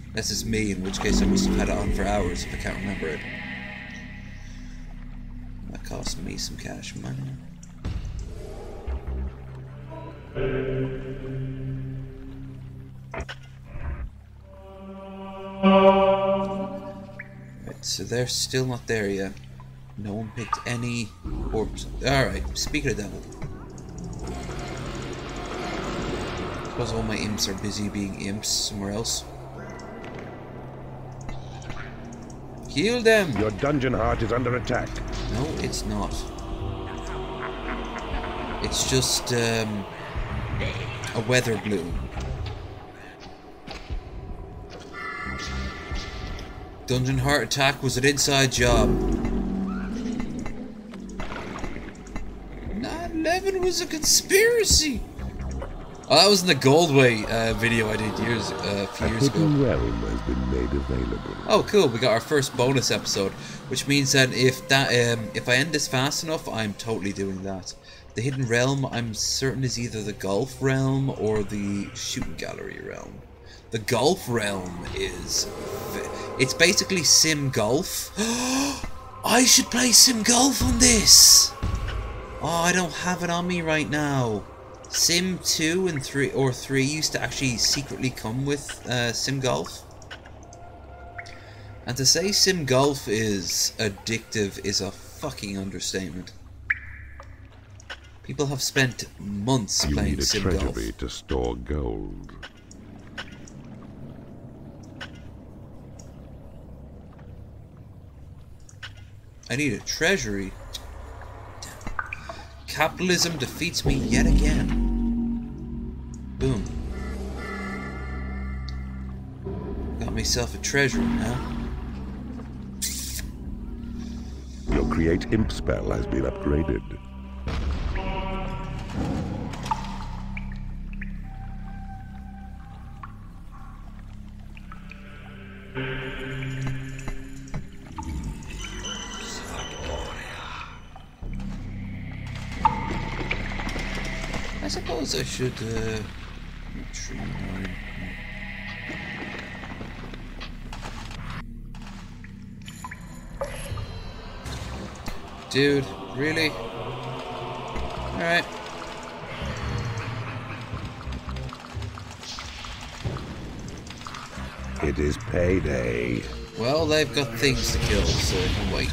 Unless it's me, in which case I must have had it on for hours if I can't remember it. That cost me some cash money. Right, so they're still not there yet. No one picked any orbs. Alright, speak of the devil. I suppose all my imps are busy being imps somewhere else. Kill them! Your dungeon heart is under attack. No, it's not. It's just a weather balloon. Dungeon heart attack was an inside job. 9/11 was a conspiracy. Oh, that was in the Goldway video I did a few years ago. A hidden realm has been made available. Oh, cool! We got our first bonus episode, which means that if I end this fast enough, I'm totally doing that. The hidden realm, I'm certain, is either the golf realm or the shooting gallery realm. The golf realm it's basically sim golf. I should play sim golf on this. Oh, I don't have it on me right now. Sim 2 and 3 or 3 used to actually secretly come with sim golf. And to say sim golf is addictive is a fucking understatement. People have spent months playing sim golf. You need a treasury to store gold. I need a treasury. Damn. Capitalism defeats me yet again. Boom. Got myself a treasury now. Your create imp spell has been upgraded. I suppose I should, Dude, really? Alright. It is payday. Well, they've got things to kill, so I can wait.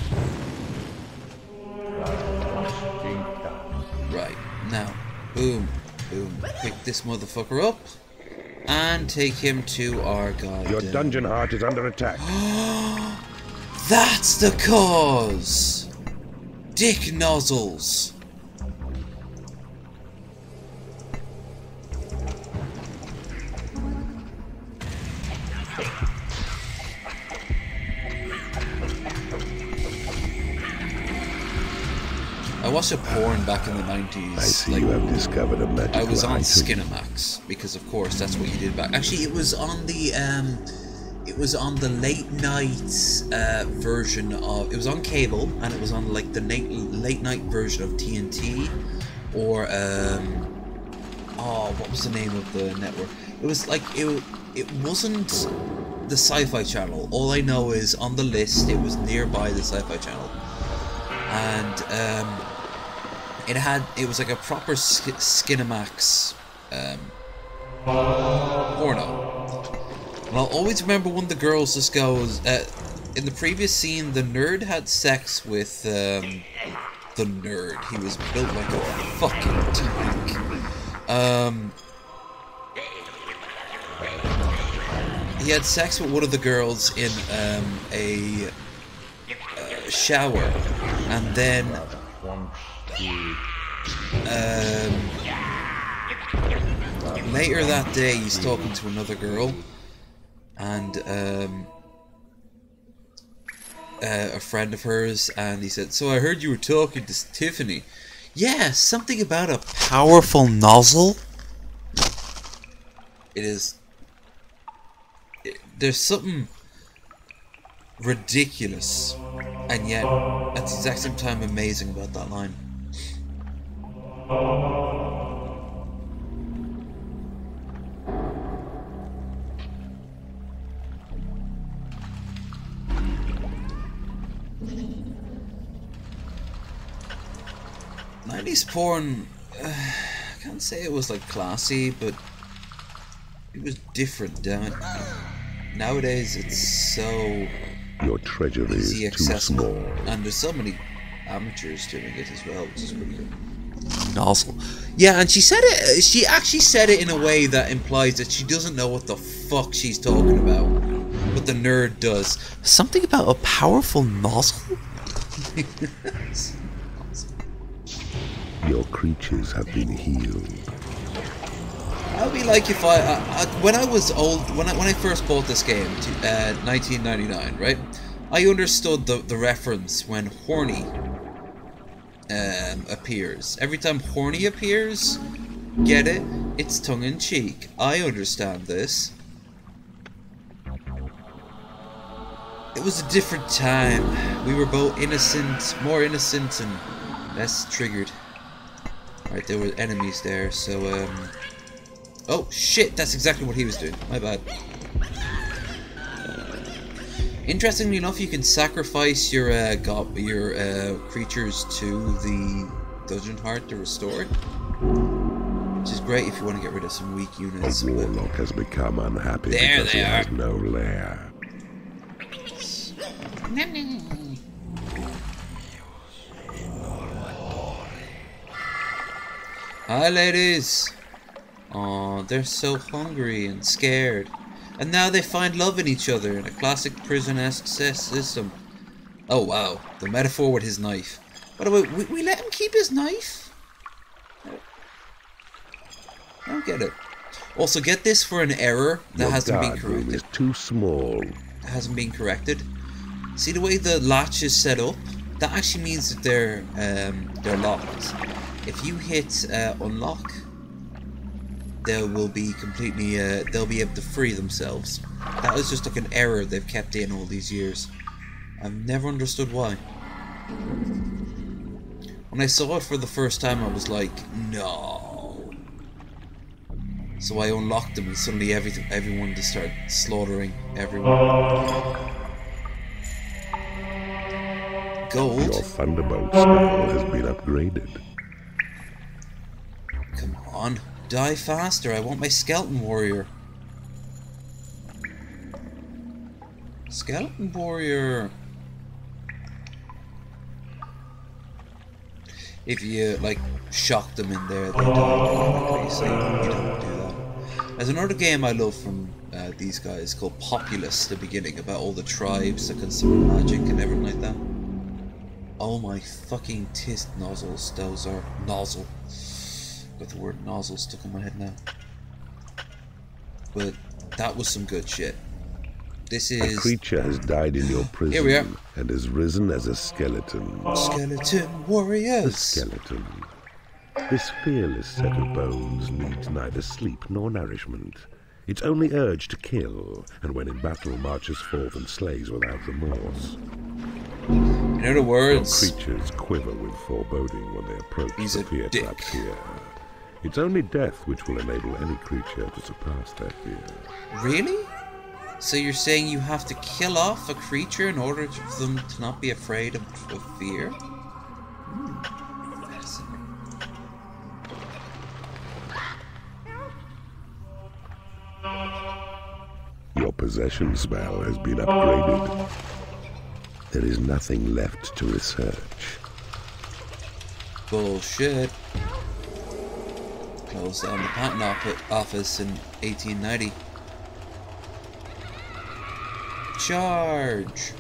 Right, now. Boom, boom. Pick this motherfucker up and take him to our god. Your dungeon heart is under attack. That's the cause! Dick nozzles. I watched a porn back in the 90s. I see you have discovered a magical I was on item. Skinamax because, of course, that's what you did back. Actually, it was on the late night version of. It was on cable, and it was on like the late night version of TNT, or what was the name of the network? It was like it wasn't the Sci-Fi Channel. All I know is on the list it was nearby the Sci-Fi Channel, and it was like a proper Skinamax porno. And I'll always remember when the girls just goes in the previous scene, the nerd had sex with the nerd. He was built like a fucking tank. He had sex with one of the girls in a shower, and then later that day he's talking to another girl, and a friend of hers, and he said, "So I heard you were talking to Tiffany. Yeah, something about a powerful nozzle. It is... there's something ridiculous and yet at the exact same time amazing about that line. '90s porn, I can't say it was like classy, but it was different, damn it. Nowadays it's so Your treasure easy is too accessible, small. and there's so many amateurs doing it as well, which is pretty good. Nozzle. Yeah, and she said it. She actually said it in a way that implies that she doesn't know what the fuck she's talking about, but the nerd does. Something about a powerful nozzle. Your creatures have been healed. I'd be like if when I was old, when I first bought this game, 1999, right? I understood the reference when horny appears. Every time horny appears, get it? It's tongue-in-cheek. I understand this. It was a different time. We were both innocent, more innocent and less triggered. Right, there were enemies there, so oh shit, that's exactly what he was doing. My bad. Interestingly enough, you can sacrifice your creatures to the dungeon heart to restore it, which is great if you want to get rid of some weak units. A warlock has become unhappy There because they he are. has no lair. Hi, ladies. Oh, they're so hungry and scared. And now they find love in each other in a classic prison-esque system. Oh, wow. The metaphor with his knife. By the way, we let him keep his knife? I don't get it. Also, get this for an error that Your hasn't been guard room corrected. is too small. Hasn't been corrected. See the way the latch is set up? That actually means that they're locked. If you hit unlock, they will be completely they'll be able to free themselves. That is just like an error they've kept in all these years. I've never understood why. When I saw it for the first time, I was like, no. So I unlocked them, and suddenly everyone just started slaughtering everyone. Gold. Your thunderbolt spell has been upgraded. Come on, die faster. I want my skeleton warrior. Skeleton warrior. If you like shock them in there, they die quickly, so you don't do that. There's another game I love from these guys called Populous, the beginning, about all the tribes that can summon magic and everything like that. Oh my fucking tis nozzles, those are nozzle. Got the word nozzle stuck in my head now. But that was some good shit. This is... A creature has died in your prison. Here we are. And has risen as a skeleton. Skeleton A warriors. skeleton. This fearless set of bones needs neither sleep nor nourishment. Its only urge to kill, and when in battle marches forth and slays without remorse. In other Your words, creatures quiver with foreboding when they approach He's the a fear dick. trapped here. It's only death which will enable any creature to surpass their fear. really? So you're saying you have to kill off a creature in order for them to not be afraid of fear? Fascinating. Your possession spell has been upgraded. There is nothing left to research. Bullshit. Closed down the patent office in 1890. Charge!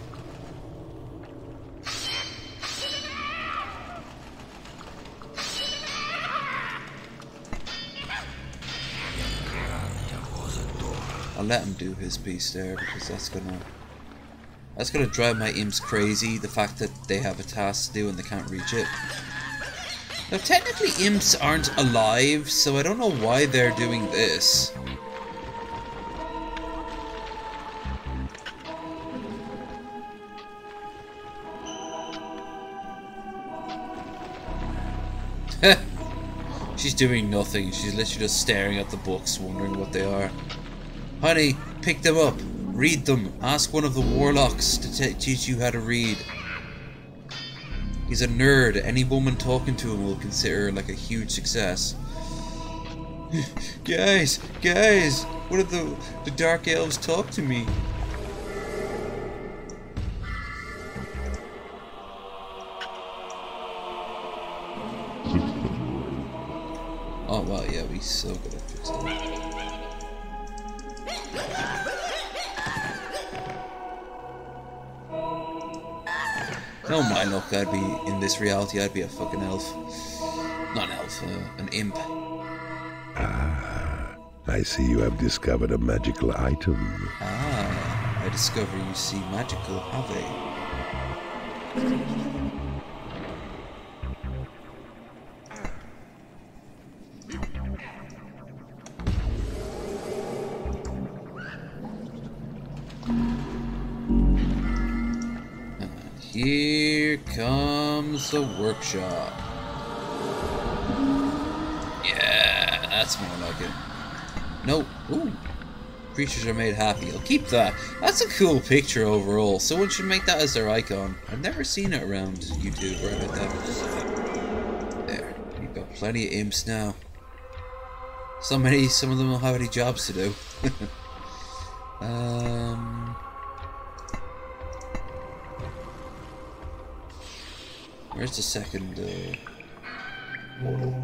I'll let him do his piece there because that's gonna drive my imps crazy. The fact that they have a task to do and they can't reach it. Now, technically, imps aren't alive, so I don't know why they're doing this. She's doing nothing. She's literally just staring at the books, wondering what they are. Honey, pick them up. Read them. Ask one of the warlocks to teach you how to read. He's a nerd. Any woman talking to him will consider like a huge success. Guys, what did the dark elves talk to me? Oh wow, yeah, we so good at fixing that. No, my luck, I'd be, in this reality, I'd be a fucking elf. Not an elf, an imp. Ah, I see you have discovered a magical item. Ah, I discover you see magical, have they? Here comes the workshop. Yeah, that's more like it. No, ooh. Creatures are made happy. I'll keep that. That's a cool picture overall. Someone should make that as their icon. I've never seen it around YouTube or anything like that. There, we've got plenty of imps now. Some of them don't have any jobs to do. Where's the second portal?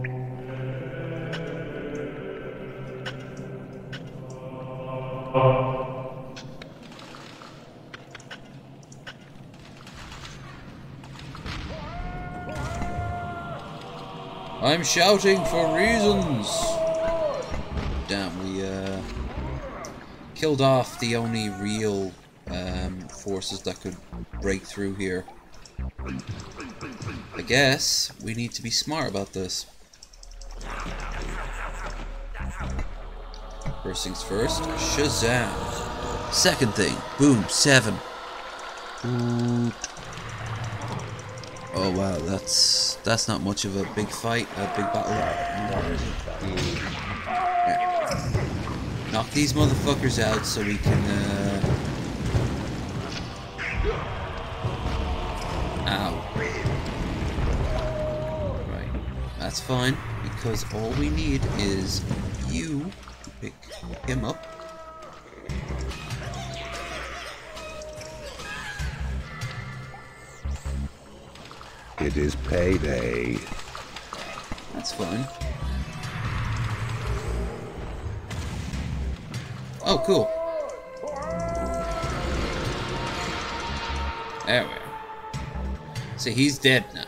I'm shouting for reasons! Damn, we killed off the only real forces that could break through here. I guess we need to be smart about this. First things first, Shazam. Second thing, boom, 7. Ooh. Oh wow, that's not much of a big fight, a big battle. Yeah. Knock these motherfuckers out so we can ow. Right, that's fine, because all we need is you to pick him up. It is payday. That's fine. Oh, cool. There we are. So he's dead now.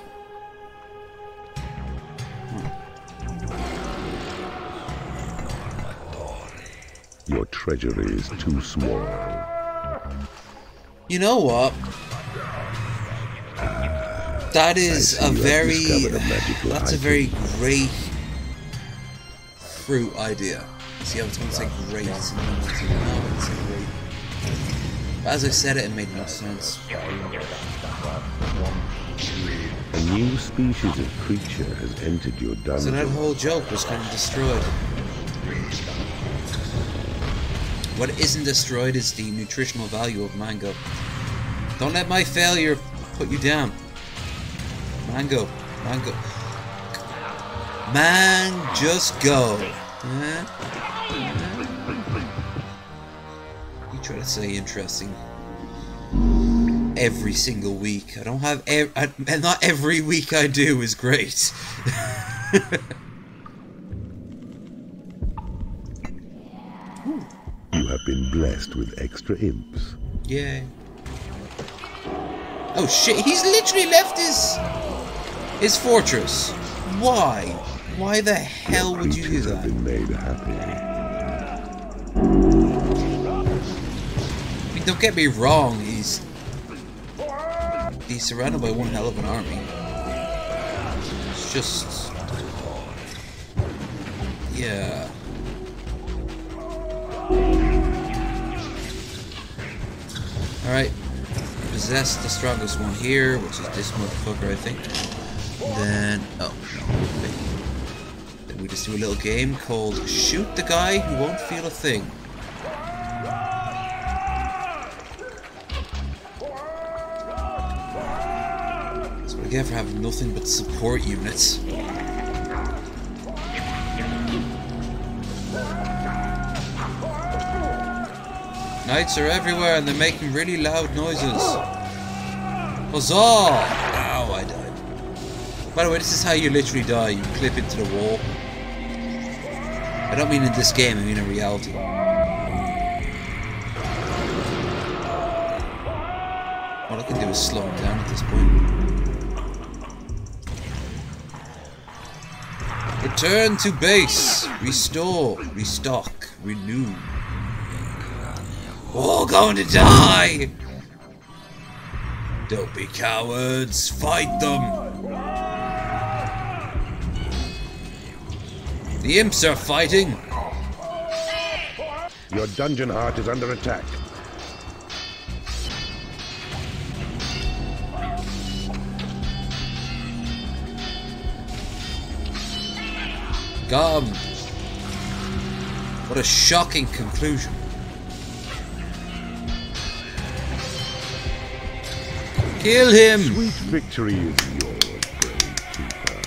Your treasury is too small. You know what? That is a very... That's a very great fruit idea. See, I was going to say great. But as I said it, it made no sense. A new species of creature has entered your dungeon. So that whole joke was kind of destroyed. What isn't destroyed is the nutritional value of mango. Don't let my failure put you down. Mango. Man, just go. You try to say interesting every single week. I don't have and not every week I do is great. You have been blessed with extra imps. Yeah. Oh shit, he's literally left his fortress. Why? Why the hell would you do that? Have been made happy. I mean, don't get me wrong, he's surrounded by one hell of an army. It's just... yeah. Alright. Possess the strongest one here, which is this motherfucker, I think. And then... oh, no. Wait. Then we just do a little game called Shoot the Guy Who Won't Feel a Thing. That's what I get for having nothing but support units. Knights are everywhere and they're making really loud noises. Huzzah! Ow, I died. By the way, this is how you literally die. You clip into the wall. I don't mean in this game, I mean in reality. All I can do is slow him down at this point. Return to base. Restore. Restock. Renew. All going to die! Don't be cowards. Fight them. The imps are fighting. Your dungeon heart is under attack. Gum. What a shocking conclusion. Kill him! Sweet victory is yours, brave keeper.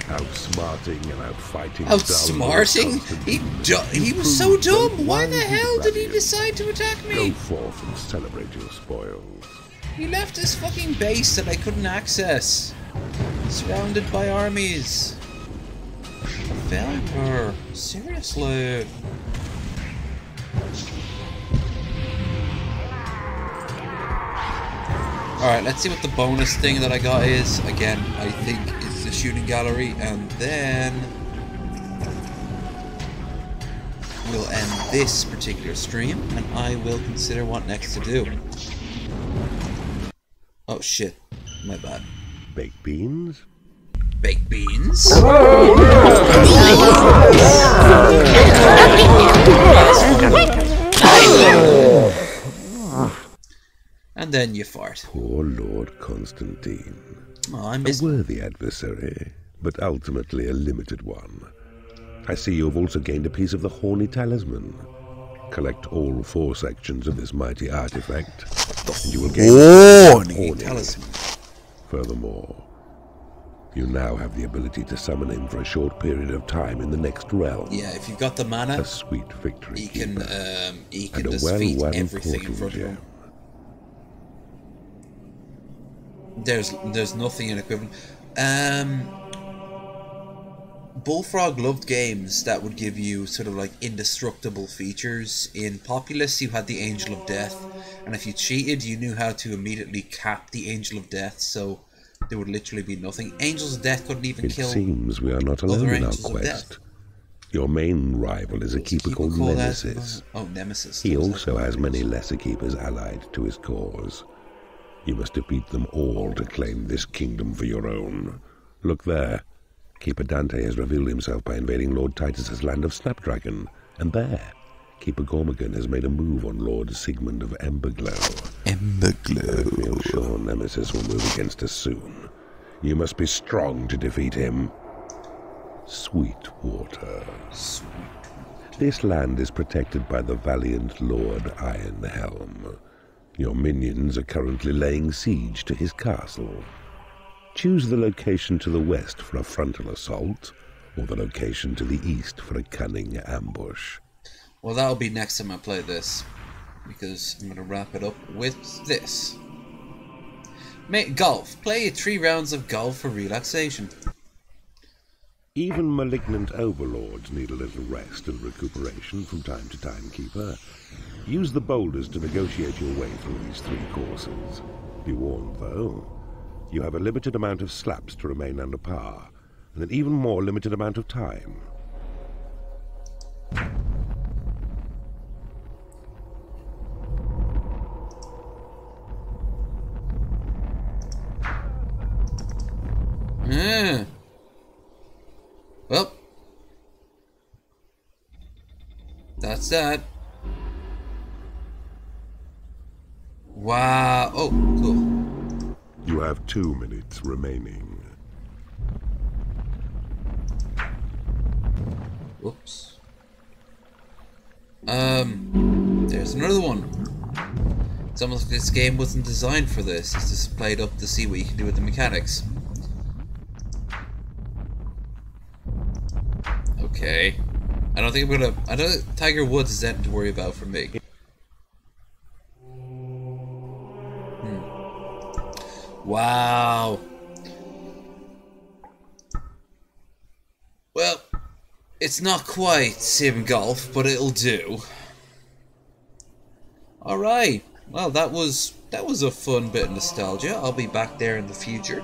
Outsmarting and outfighting. Outsmarting? He was so dumb. Why the hell did he decide to attack Go me? forth and celebrate your spoils. He left his fucking base that I couldn't access. Surrounded by armies. Failure. Seriously. Alright, let's see what the bonus thing that I got is. Again, I think it's the shooting gallery, and then we'll end this particular stream, and I will consider what next to do. Oh shit, my bad. Baked beans? Baked beans? And then you fart. Poor Lord Constantine. Oh, I A missed. worthy adversary, but ultimately a limited one. I see you have also gained a piece of the Horny Talisman. Collect all 4 sections of this mighty artifact, and you will gain Horny Talisman. Furthermore, you now have the ability to summon him for a short period of time in the next realm. Yeah, if you've got the mana, A sweet victory, he can and a defeat well-won everything in portal front of him. gem. There's nothing in equivalent. Bullfrog loved games that would give you sort of like indestructible features. In Populous, you had the Angel of Death, and if you cheated, you knew how to immediately cap the Angel of Death, so there would literally be nothing. Angels of Death couldn't even It kill. seems we are not alone other in our Angels of quest. Death. Your main rival is a keeper called Nemesis. Oh, Nemesis. He also has many lesser keepers allied to his cause. You must defeat them all to claim this kingdom for your own. Look there. Keeper Dante has revealed himself by invading Lord Titus's land of Snapdragon. And there, Keeper Gormagan has made a move on Lord Sigmund of Emberglow. Emberglow. I feel sure Nemesis will move against us soon. You must be strong to defeat him. Sweetwater. This land is protected by the valiant Lord Ironhelm. Your minions are currently laying siege to his castle. Choose the location to the west for a frontal assault, or the location to the east for a cunning ambush. Well, that'll be next time I play this, because I'm going to wrap it up with this. Golf. Play 3 rounds of golf for relaxation. Even malignant overlords need a little rest and recuperation from time to time, Keeper. Use the boulders to negotiate your way through these 3 courses. Be warned, though. You have a limited amount of slaps to remain under par, and an even more limited amount of time. Well, that's that. Wow. Oh, cool. You have 2 minutes remaining. Whoops. There's another one. It's almost like this game wasn't designed for this. It's just played up to see what you can do with the mechanics. Okay. I don't think Tiger Woods is anything to worry about for me. Wow. Well, it's not quite sim golf, but it'll do. Alright. Well, that was a fun bit of nostalgia. I'll be back there in the future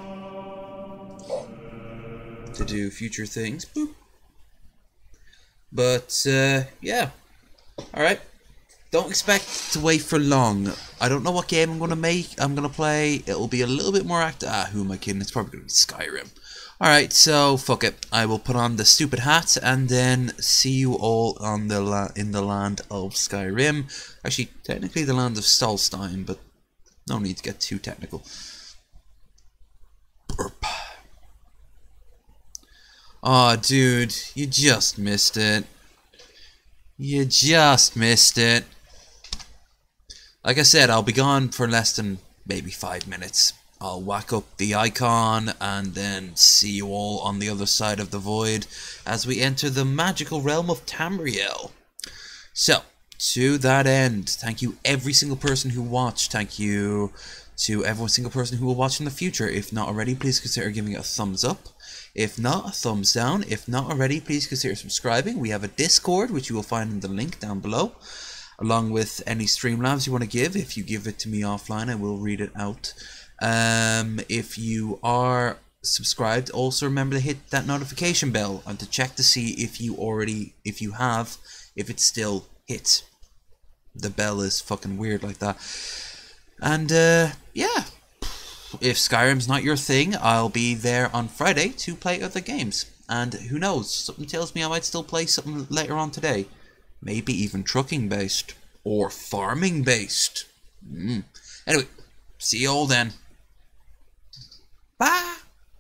to do future things. Boop. But yeah. Alright. Don't expect to wait for long. I don't know what game I'm gonna play. It'll be a little bit more active. Who am I kidding? It's probably gonna be Skyrim. Alright, so fuck it. I will put on the stupid hat and then see you all on in the land of Skyrim. Actually, technically the land of Solstein, but no need to get too technical. Burp. Aw, dude, you just missed it. You just missed it. Like I said, I'll be gone for less than maybe 5 minutes. I'll whack up the icon and then see you all on the other side of the void as we enter the magical realm of Tamriel. So, to that end, thank you every single person who watched. Thank you to every single person who will watch in the future. If not already, please consider giving it a thumbs up. If not, a thumbs down. If not already, please consider subscribing. We have a Discord, which you will find in the link down below, along with any Streamlabs you want to give. If you give it to me offline, I will read it out. If you are subscribed, also remember to hit that notification bell and to check to see if it's still hit. The bell is fucking weird like that. And yeah, if Skyrim's not your thing, I'll be there on Friday to play other games. And who knows, something tells me I might still play something later on today. Maybe even trucking based or farming based. Anyway, see you all then. Bye.